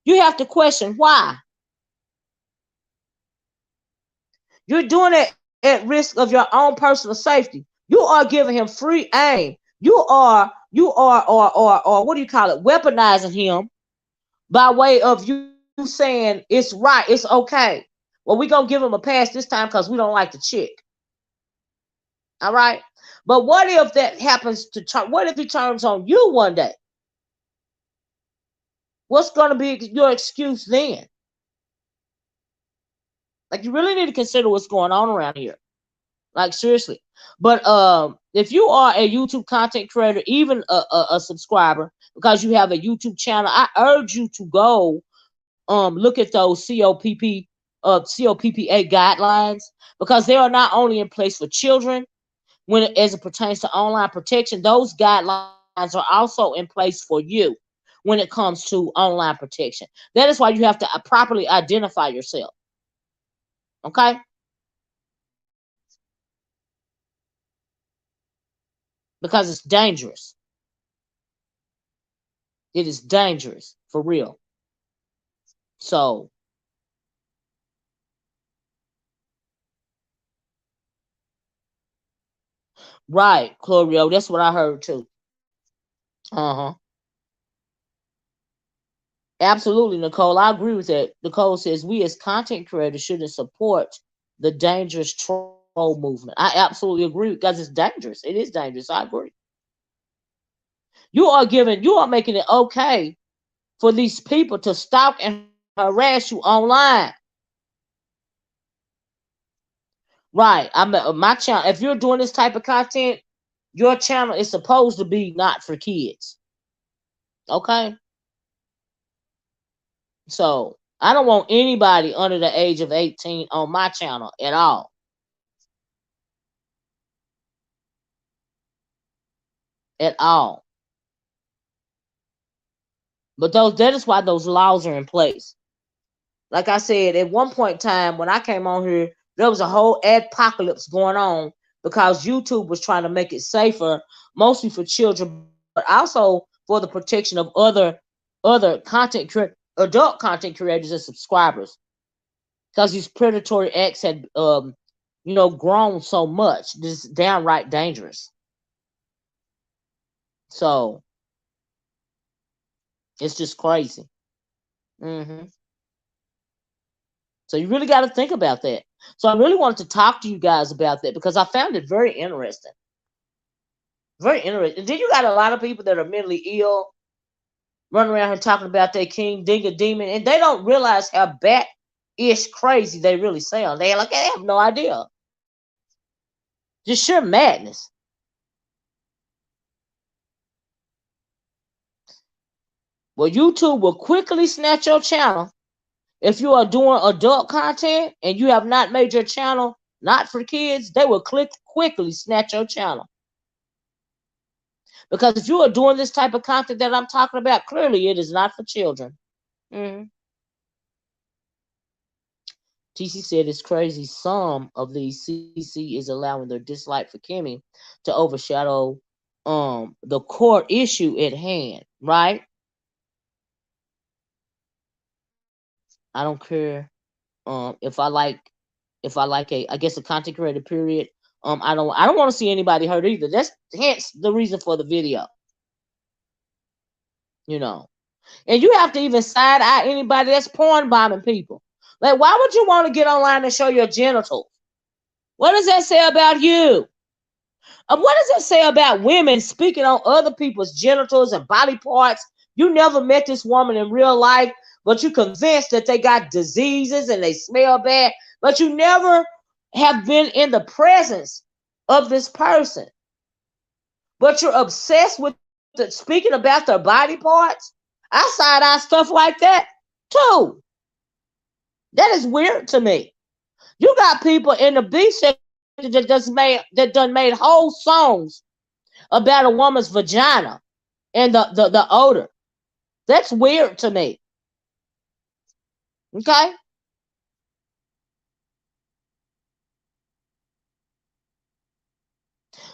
You have to question why. You're doing it at risk of your own personal safety. You are giving him free aim. You are or what do you call it? Weaponizing him by way of you saying it's right, it's okay. Well, we're going to give him a pass this time because we don't like the chick. All right? But what if that happens to turn? What if he turns on you one day? What's going to be your excuse then? Like, you really need to consider what's going on around here. Like, seriously. But if you are a YouTube content creator, even a subscriber, because you have a YouTube channel, I urge you to go look at those COPPA guidelines, because they are not only in place for children as it pertains to online protection. Those guidelines are also in place for you when it comes to online protection. That is why you have to properly identify yourself. Okay? Because it's dangerous. It is dangerous, for real. So, right, Chlorio, that's what I heard too. Absolutely, Nicole. I agree with that. Nicole says we as content creators shouldn't support the dangerous troll movement. I absolutely agree because it's dangerous. It is dangerous. I agree. You are making it okay for these people to stalk and harass you online. Right. My channel. If you're doing this type of content, your channel is supposed to be not for kids. Okay. So I don't want anybody under the age of 18 on my channel at all. At all. But that is why those laws are in place. Like I said, at one point in time when I came on here, there was a whole apocalypse going on because YouTube was trying to make it safer, mostly for children, but also for the protection of other adult content creators and subscribers. Because these predatory acts had grown so much. This is downright dangerous. So it's just crazy. So you really got to think about that. So I really wanted to talk to you guys about that because I found it very interesting. Very interesting. And then you got a lot of people that are mentally ill running around here talking about their king, ding a demon, and they don't realize how bat-ish crazy they really sound. They have no idea. Just sheer madness. Well, YouTube will quickly snatch your channel. If you are doing adult content and you have not made your channel not for kids, they will quickly snatch your channel. Because if you are doing this type of content that I'm talking about, clearly it is not for children. TC said it's crazy. Some of these CC is allowing their dislike for Kimmie to overshadow the core issue at hand, right? I don't care if I like I guess a content creator, period. I don't want to see anybody hurt either. That's hence the reason for the video. And you have to even side eye anybody that's porn bombing people. Like, why would you want to get online and show your genitals? What does that say about you? What does it say about women speaking on other people's genitals and body parts? You never met this woman in real life, but you're convinced that they got diseases and they smell bad, but you never have been in the presence of this person. But you're obsessed with speaking about their body parts. I side-eye stuff like that too. That is weird to me. You got people in the B section that done made whole songs about a woman's vagina and the odor. That's weird to me. Okay?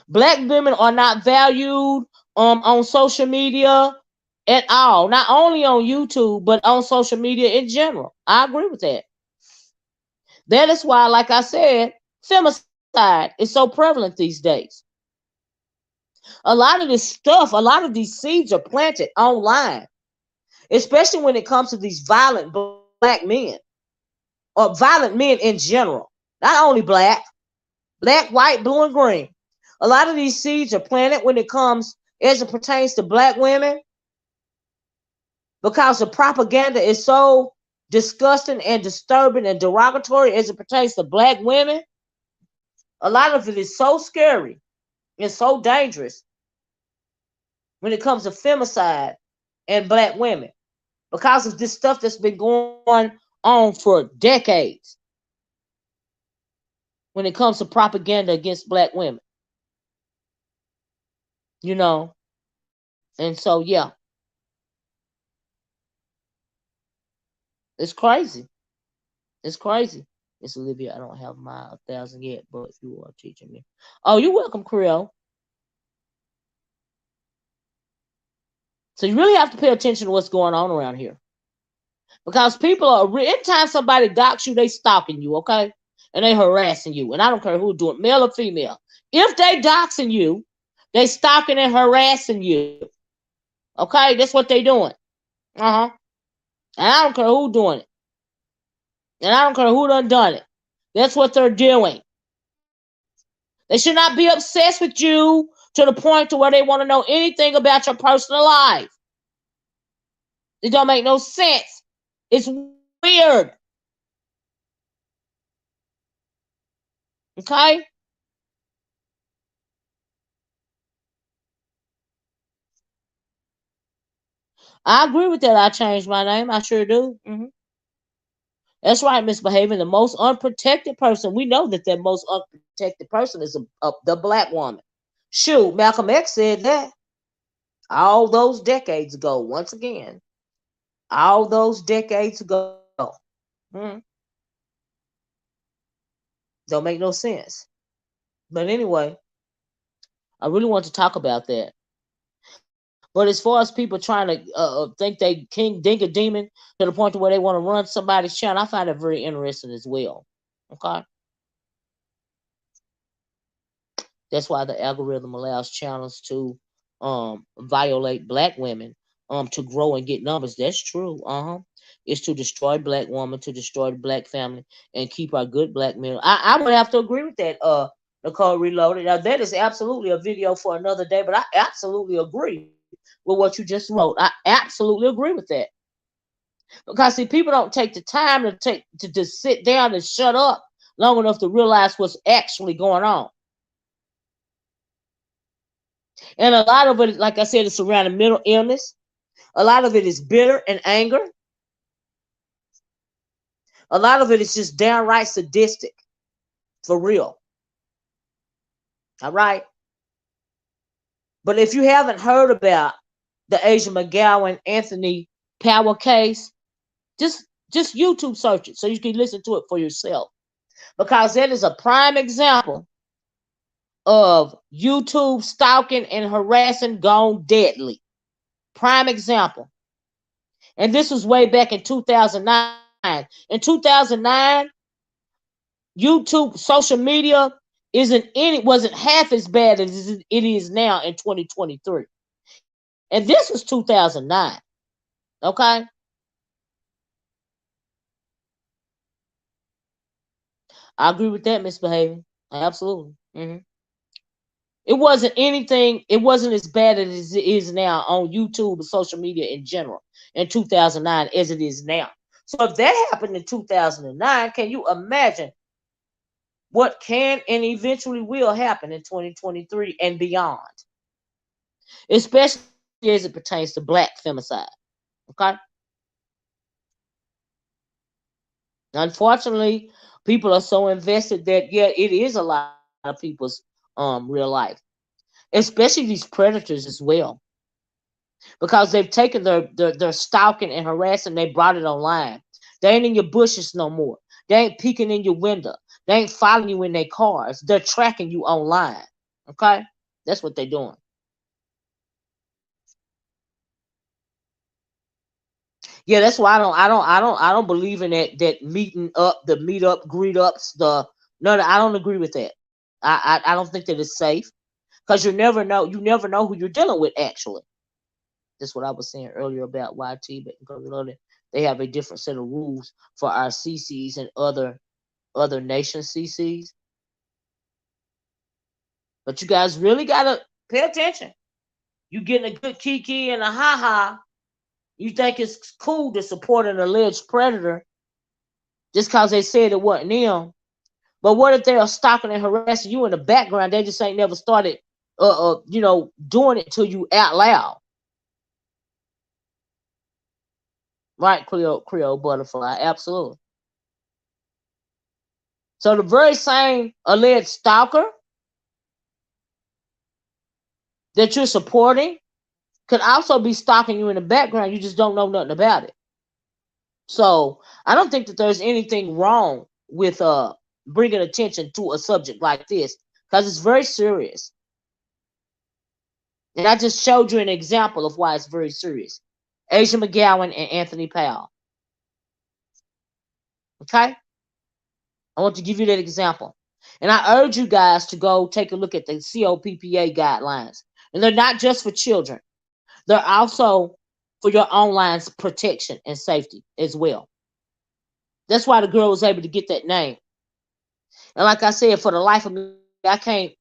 Black women are not valued on social media at all. Not only on YouTube, but on social media in general. I agree with that. That is why, like I said, femicide is so prevalent these days. A lot of this stuff, a lot of these seeds are planted online, especially when it comes to these violent black men or violent men in general. Not only black, white, blue, and green. A lot of these seeds are planted when it comes, as it pertains to black women, because the propaganda is so disgusting and disturbing and derogatory as it pertains to black women. A lot of it is so scary and so dangerous when it comes to femicide and black women because of this stuff that's been going on for decades when it comes to propaganda against black women. You know, and so, yeah, it's crazy. It's crazy. Miss Olivia, I don't have my 1,000 yet, but you are teaching me. Oh, you're welcome, Creole. So you really have to pay attention to what's going on around here. Because people are, anytime somebody docks you, they stalking you, okay? And they harassing you. And I don't care who do it, male or female. If they doxing you, they stalking and harassing you. Okay? That's what they doing. Uh-huh. And I don't care who doing it. And I don't care who done it. That's what they're doing. They should not be obsessed with you to the point to where they want to know anything about your personal life. It don't make no sense. It's weird. Okay? I agree with that. I changed my name. I sure do. That's right, misbehaving. The most unprotected person. We know that the most unprotected person is the black woman. Shoot, Malcolm X said that all those decades ago. Once again, all those decades ago. Hmm. Don't make no sense. But anyway, I really want to talk about that. But as far as people trying to think they king dink a demon to the point to where they want to run somebody's channel, I find it very interesting as well. Okay. That's why the algorithm allows channels to violate black women to grow and get numbers. That's true. It's to destroy black women, to destroy the black family, and keep our good black men. I would have to agree with that, Nicole Reloaded. Now that is absolutely a video for another day, but I absolutely agree with what you just wrote. I absolutely agree with that. Because see, people don't take the time to just sit down and shut up long enough to realize what's actually going on. And a lot of it, like I said, is surrounding mental illness. A lot of it is bitter and anger. A lot of it is just downright sadistic. For real. All right. But if you haven't heard about the Asia McGowan Anthony Power case, just YouTube search it so you can listen to it for yourself. Because that is a prime example of YouTube stalking and harassing gone deadly. Prime example. And this was way back in 2009. In 2009, YouTube social media wasn't half as bad as it is now in 2023. And this was 2009. Okay? I agree with that, misbehaving. Absolutely. It wasn't as bad as it is now on YouTube and social media in general in 2009 as it is now. So if that happened in 2009, can you imagine what can and eventually will happen in 2023 and beyond? Especially as it pertains to black femicide. Okay? Unfortunately, people are so invested that, yeah, it is a lot of people's real life. Especially these predators as well. because they've taken their stalking and harassing, they brought it online. They ain't in your bushes no more. They ain't peeking in your window. They ain't following you in their cars. They're tracking you online. Okay, that's what they're doing. Yeah, that's why I don't believe in that meeting up, the meet up, greet ups, the no, I don't agree with that. I don't think that it's safe because you never know who you're dealing with actually. That's what I was saying earlier about YT, but because they have a different set of rules for our CCs and other nation CCs. But you guys really gotta pay attention. You getting a good kiki and a ha ha. You think it's cool to support an alleged predator just because they said it wasn't them. But what if they are stalking and harassing you in the background? They just ain't never started, doing it to you out loud, right? Creole butterfly, absolutely. So the very same alleged stalker that you're supporting could also be stalking you in the background. You just don't know nothing about it. So I don't think that there's anything wrong with bringing attention to a subject like this because it's very serious. And I just showed you an example of why it's very serious. Asia McGowan and Anthony Powell. Okay? I want to give you that example. And I urge you guys to go take a look at the COPPA guidelines. And they're not just for children. They're also for your online protection and safety as well. That's why the girl was able to get that name. And like I said, for the life of me, I can't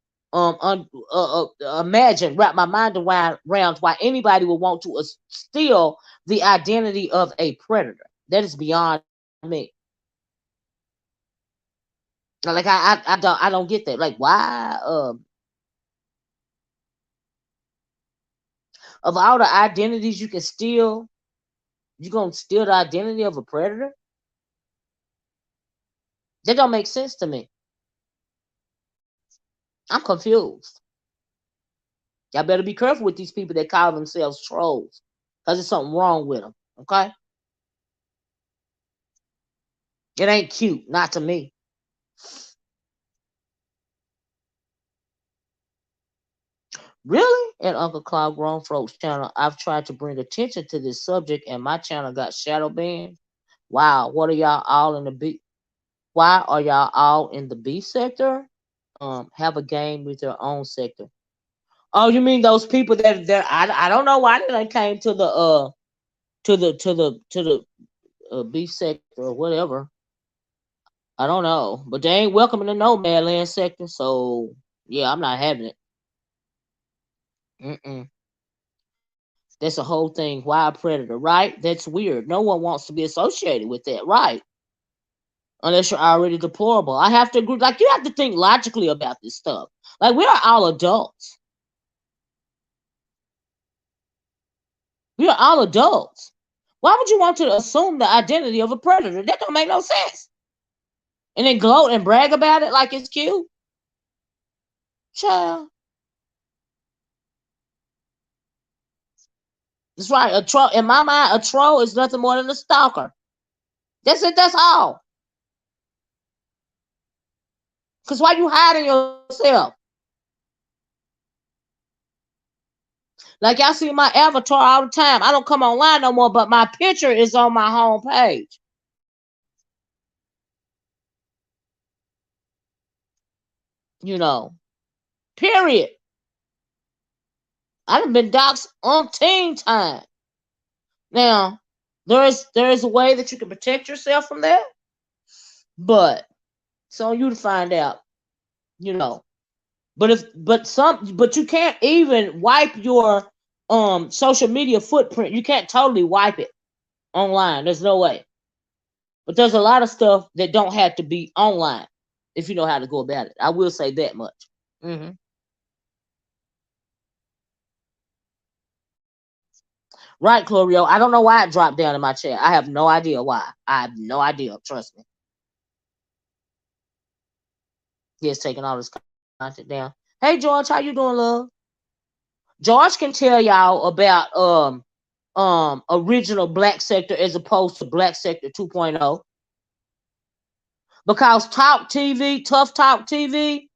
imagine, wrap my mind around why anybody would want to steal the identity of a predator. That is beyond me. Like I don't get that. Like why? Of all the identities you can steal, you gonna steal the identity of a predator? That don't make sense to me. I'm confused. Y'all better be careful with these people that call themselves trolls, because there's something wrong with them. Okay, it ain't cute, not to me. Really? At Uncle Cloud Grown Folks channel, I've tried to bring attention to this subject, and my channel got shadow banned. Wow, what are y'all all in the B? Why are y'all all in the B sector? Have a game with your own sector. Oh, you mean those people that I don't know why they came to the B sector or whatever. I don't know, but they ain't welcome in the nomad land sector. So yeah, I'm not having it. Mm-mm. That's a whole thing. Why a predator, right? That's weird. No one wants to be associated with that, right? Unless you're already deplorable. I have to agree. Like you have to think logically about this stuff. Like we are all adults. We are all adults. Why would you want to assume the identity of a predator? That don't make no sense. And then gloat and brag about it like it's cute. Child. That's right. A troll, in my mind, a troll is nothing more than a stalker. That's it. That's all. Because why you hiding yourself? Like y'all see my avatar all the time. I don't come online no more, but my picture is on my home page. You know. Period. I've been doxxed umpteen time. Now, there is a way that you can protect yourself from that, but it's on you to find out. You know. But you can't even wipe your social media footprint. You can't totally wipe it online. There's no way. But there's a lot of stuff that don't have to be online if you know how to go about it. I will say that much. Hmm. Right, Chlorio. I don't know why it dropped down in my chat. I have no idea why. I have no idea. Trust me. He has taken all this content down. Hey, George, how you doing, love? George can tell y'all about original black sector as opposed to black sector 2.0. Because Tough Talk TV,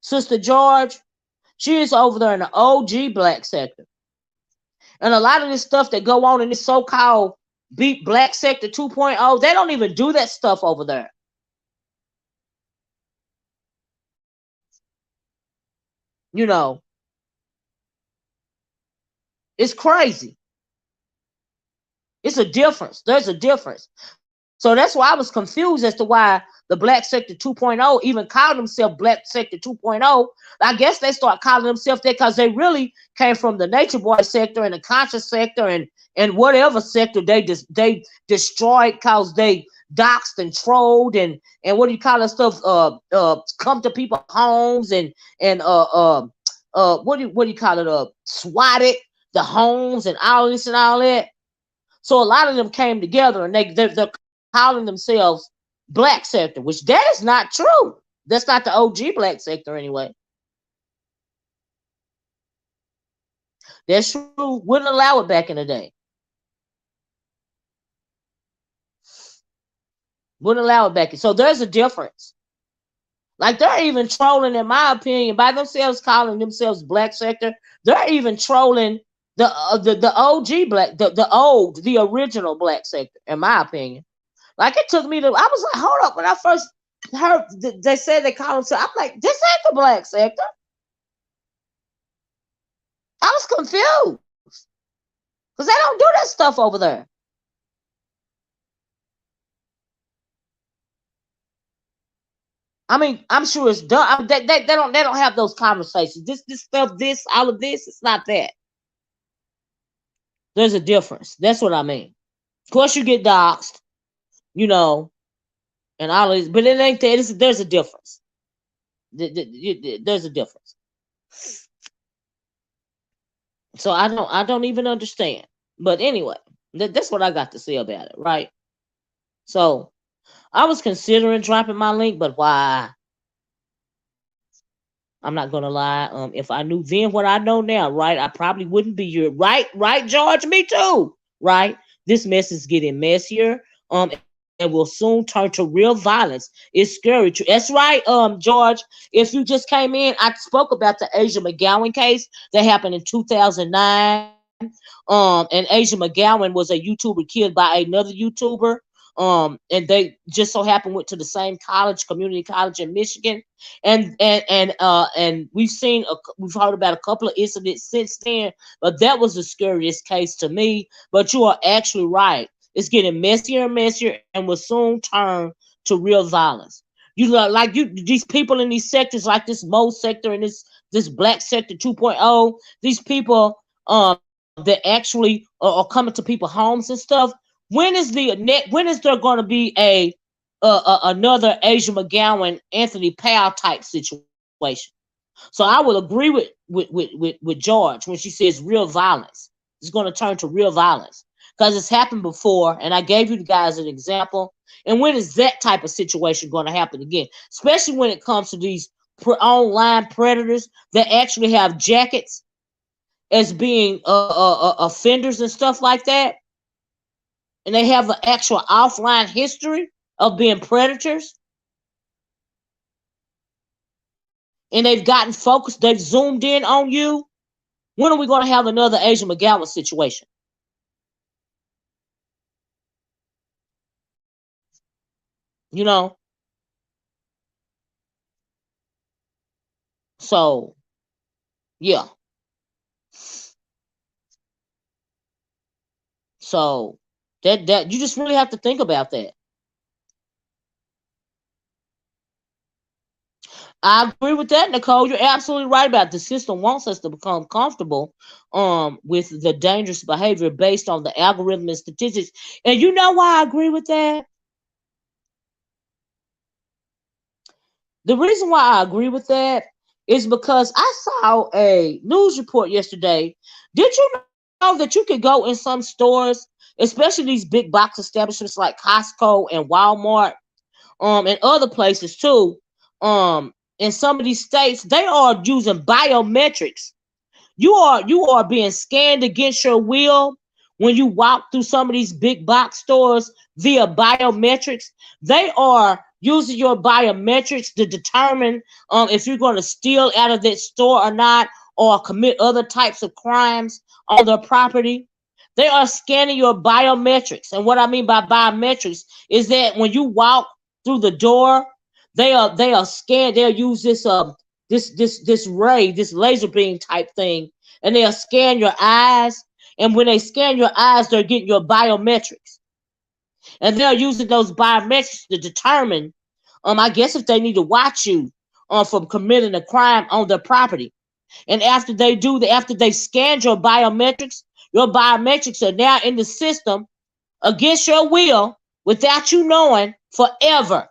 Sister George, she is over there in the OG black sector. And a lot of this stuff that go on in this so-called beat black sector 2.0, they don't even do that stuff over there. You know, it's crazy. It's a difference. There's a difference. So that's why I was confused as to why the Black Sector 2.0 even called themselves Black Sector 2.0. I guess they start calling themselves that because they really came from the Nature Boy sector and the conscious sector and whatever sector they destroyed because they doxed and trolled and what do you call that stuff? Come to people's homes and what do you call it? Swatted the homes and all this and all that. So a lot of them came together and they're calling themselves black sector, which that is not true. That's not the OG black sector anyway. That's true. Wouldn't allow it back in the day. Wouldn't allow it back. So there's a difference. Like they're even trolling, in my opinion, by themselves calling themselves black sector. They're even trolling the OG black, the original black sector, in my opinion. Like it took me to, I was like, hold up. When I first heard they said they call themselves, I'm like, this ain't the black sector. I was confused because they don't do that stuff over there. I mean, I'm sure it's done. They don't have those conversations. This stuff, all of this, it's not that. There's a difference. That's what I mean. Of course, you get doxxed, you know, and all of this, but it ain't that. There's a difference. There's a difference. So I don't even understand. But anyway, that's what I got to say about it, right? So I was considering dropping my link, but why? I'm not gonna lie. If I knew then what I know now, right, I probably wouldn't be here. Right, George? Me too. Right? This mess is getting messier. And will soon turn to real violence. It's scary. That's right, George. If you just came in, I spoke about the Asia McGowan case that happened in 2009. And Asia McGowan was a YouTuber killed by another YouTuber. And they just so happened went to the same college, community college in Michigan, and we've heard about a couple of incidents since then, but that was the scariest case to me. But you are actually right. It's getting messier and messier, and will soon turn to real violence. These people in these sectors, like this Mo sector and this Black Sector 2.0, these people that actually are coming to people's homes and stuff. When is there going to be another Asia McGowan, Anthony Powell type situation? So I will agree with George when she says real violence. It's going to turn to real violence because it's happened before, and I gave you guys an example. And when is that type of situation going to happen again? Especially when it comes to these online predators that actually have jackets as being offenders and stuff like that. And they have an actual offline history of being predators. And they've gotten focused, they've zoomed in on you. When are we going to have another Asia McGowan situation? You know? So, yeah. So, that you just really have to think about that. I agree with that, Nicole. You're absolutely right about the system wants us to become comfortable with the dangerous behavior based on the algorithm and statistics. And you know why I agree with that? The reason why I agree with that is because I saw a news report yesterday. Did you know that you could go in some stores, especially these big box establishments like Costco and Walmart, and other places too, in some of these states, they are using biometrics. You are being scanned against your will when you walk through some of these big box stores via biometrics. They are using your biometrics to determine if you're going to steal out of that store or not, or commit other types of crimes on their property. They are scanning your biometrics. And what I mean by biometrics is that when you walk through the door, they are scanned. They'll use this ray, this laser beam type thing, and they'll scan your eyes. And when they scan your eyes, they're getting your biometrics. And they're using those biometrics to determine, I guess, if they need to watch you from committing a crime on their property. And after they after they scan your biometrics are now in the system against your will without you knowing forever.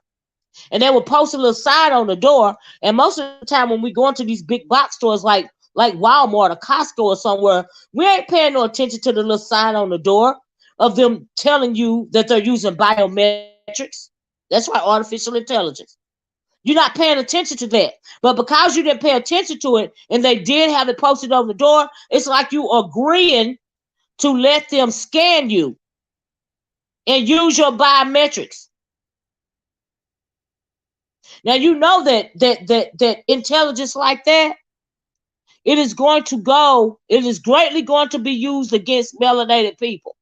And they will post a little sign on the door. And most of the time when we go into these big box stores like Walmart or Costco or somewhere, we ain't paying no attention to the little sign on the door of them telling you that they're using biometrics. That's right, artificial intelligence. You're not paying attention to that. But because you didn't pay attention to it and they did have it posted on the door, it's like you agreeing to let them scan you and use your biometrics. Now you know that intelligence like that, it is greatly going to be used against melanated people.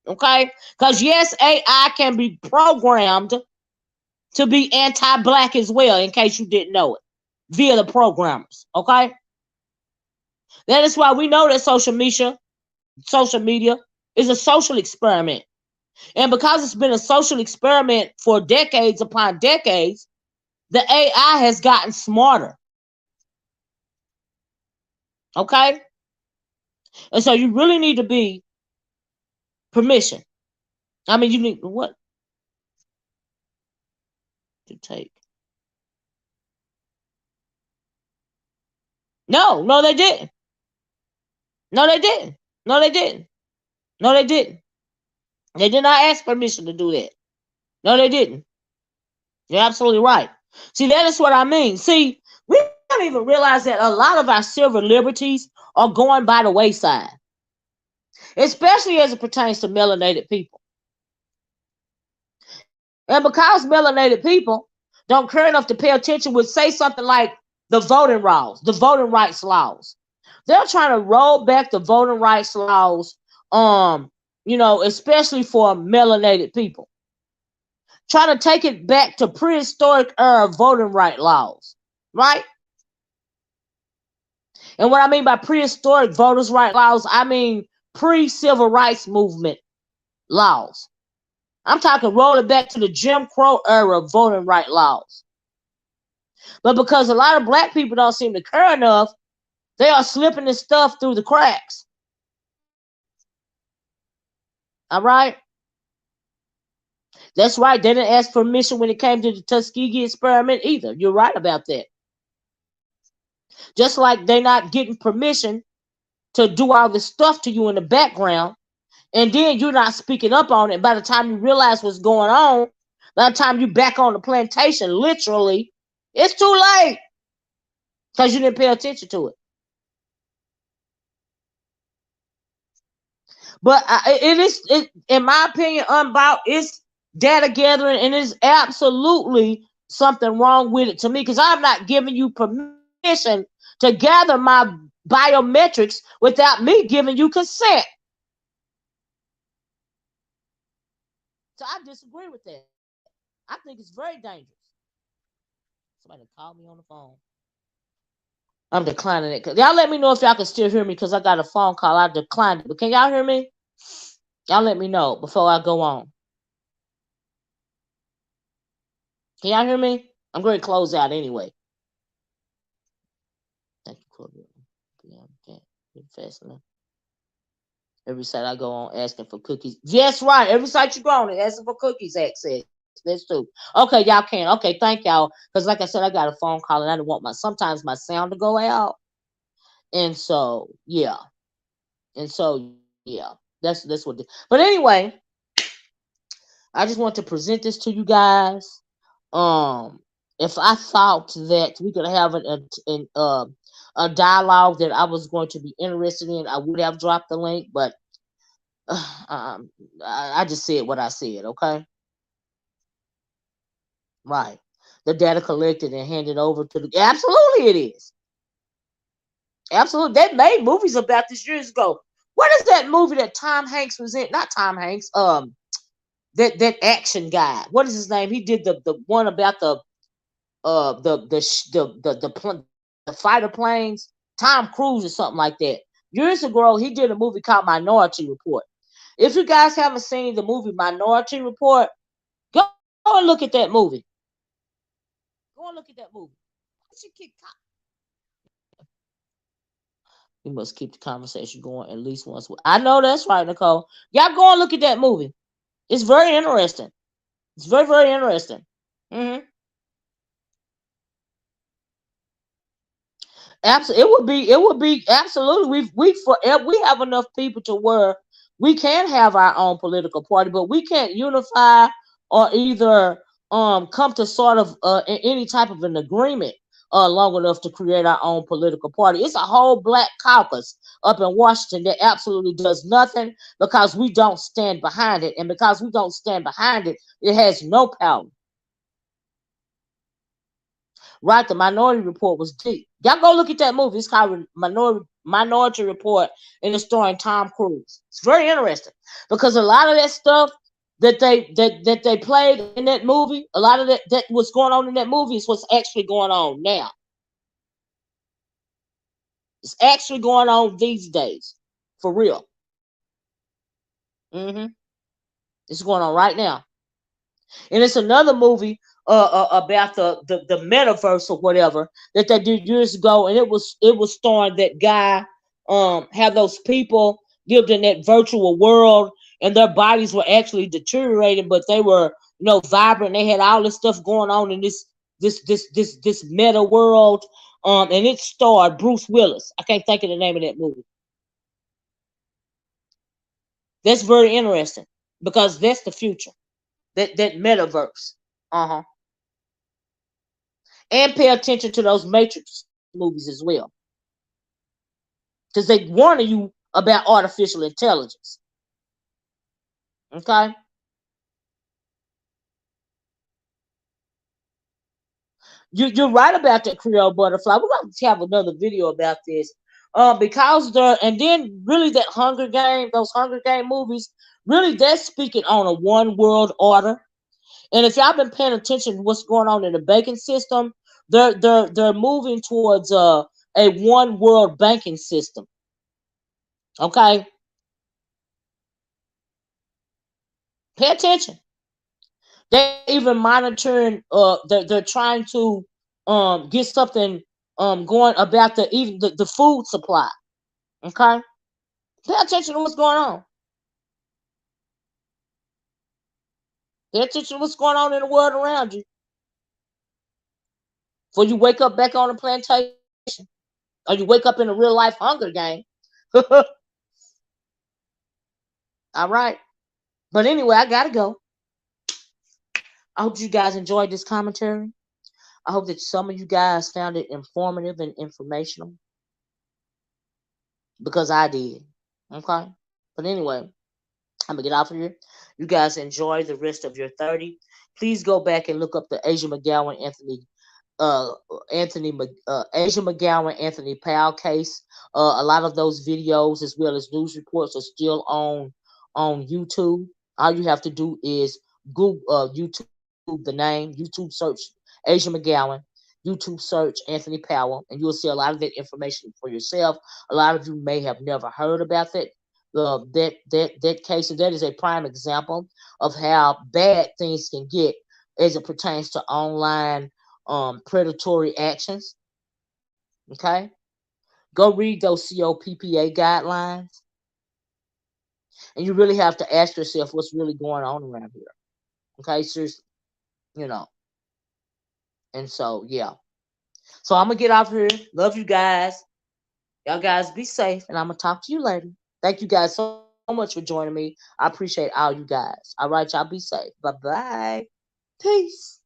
Okay? Because yes, AI can be programmed to be anti-black as well, in case you didn't know it, via the programmers. Okay? That is why we know that social media is a social experiment. And because it's been a social experiment for decades upon decades, the AI has gotten smarter. Okay? And so you really need to be permission. I mean, you need what to take. No, they didn't. No, they didn't. No, they didn't. No, they didn't. They did not ask permission to do that. No, they didn't. You're absolutely right. See, that is what I mean. See, we don't even realize that a lot of our civil liberties are going by the wayside, especially as it pertains to melanated people. And because melanated people don't care enough to pay attention, would say something like the voting rights laws. They're trying to roll back the voting rights laws, especially for melanated people. Trying to take it back to prehistoric era voting right laws, right? And what I mean by prehistoric voters' right laws, I mean pre-civil rights movement laws. I'm talking rolling back to the Jim Crow era voting right laws. But because a lot of black people don't seem to care enough, they are slipping this stuff through the cracks. All right? That's right. They didn't ask permission when it came to the Tuskegee experiment either. You're right about that. Just like they're not getting permission to do all this stuff to you in the background, and then you're not speaking up on it. By the time you realize what's going on, by the time you're back on the plantation, literally, it's too late because you didn't pay attention to it. But in my opinion, it's data gathering, and it's absolutely something wrong with it to me, because I'm not giving you permission to gather my biometrics without me giving you consent. So I disagree with that. I think it's very dangerous. Somebody called me on the phone. I'm declining it. Y'all let me know if y'all can still hear me, because I got a phone call. I declined it. But can y'all hear me? Y'all let me know before I go on. Can y'all hear me? I'm going to close out anyway. Thank you, Corbett. Yeah, can't get fast enough. Every site I go on asking for cookies. Yes, right. Every site you go on asking for cookies access. That's true. Okay, y'all can. Okay, thank y'all. Because like I said, I got a phone call and I didn't want sometimes my sound to go out. And so, yeah. That's what. But anyway, I just want to present this to you guys. If I thought that we could have a dialogue that I was going to be interested in, I would have dropped the link, but I just said what I said, okay? Right. The data collected and handed over to the. Absolutely, it is. Absolutely. They made movies about this years ago. What is that movie that Tom Hanks was in? Not Tom Hanks. That action guy. What is his name? He did the one about the fighter planes. Tom Cruise or something like that. Years ago, he did a movie called Minority Report. If you guys haven't seen the movie Minority Report, go and look at that movie. Go and look at that movie. We must keep the conversation going at least once. I know that's right, Nicole. Y'all go and look at that movie. It's very interesting. It's very, very interesting. Mm-hmm. Absolutely, it would be absolutely. We have enough people to where we can have our own political party, but we can't unify or either come to sort of any type of an agreement long enough to create our own political party. It's a whole black caucus up in Washington that absolutely does nothing because we don't stand behind it, and because we don't stand behind it, it has no power. Right, the Minority Report was deep. Y'all go look at that movie. It's called Minority Report, and it's starring Tom Cruise. It's very interesting because a lot of that stuff that they played in that movie, a lot of that what's going on in that movie is what's actually going on now. It's actually going on these days, for real. Mm-hmm. It's going on right now. And it's another movie about the metaverse or whatever that they did years ago, and it was starring that guy. Have those people lived in that virtual world, and their bodies were actually deteriorating, but they were vibrant. They had all this stuff going on in this meta world. And it starred Bruce Willis. I can't think of the name of that movie. That's very interesting because that's the future. That metaverse. Uh-huh. And pay attention to those Matrix movies as well, because they warn you about artificial intelligence. Okay, you're right about that Creole butterfly. We're going to have another video about this, because and then really that those Hunger Game movies, really that's speaking on a one world order. And if y'all been paying attention to what's going on in the banking system, they're moving towards a one world banking system. Okay, pay attention. They're even monitoring. They're trying to get something going about even the food supply. Okay, pay attention to what's going on. Pay attention to what's going on in the world around you. Before you wake up back on the plantation, or you wake up in a real life Hunger Game. All right. But anyway, I gotta go. I hope you guys enjoyed this commentary. I hope that some of you guys found it informative and informational, because I did. Okay. But anyway, I'm gonna get off of here. You guys enjoy the rest of your 30. Please go back and look up the Asia McGowan uh Asia McGowan Anthony Powell case. A lot of those videos as well as news reports are still on YouTube. All you have to do is Google YouTube the name, YouTube search Asia McGowan, YouTube search Anthony Powell, and you'll see a lot of that information for yourself. A lot of you may have never heard about that case, and that is a prime example of how bad things can get as it pertains to online predatory actions. Okay, go read those COPPA guidelines, and you really have to ask yourself what's really going on around here. Okay, seriously, you know. And so yeah, so I'm gonna get off here. Love you guys. Y'all guys be safe, and I'm gonna talk to you later. Thank you guys so much for joining me. I appreciate all you guys. All right, y'all be safe. Bye bye. Peace.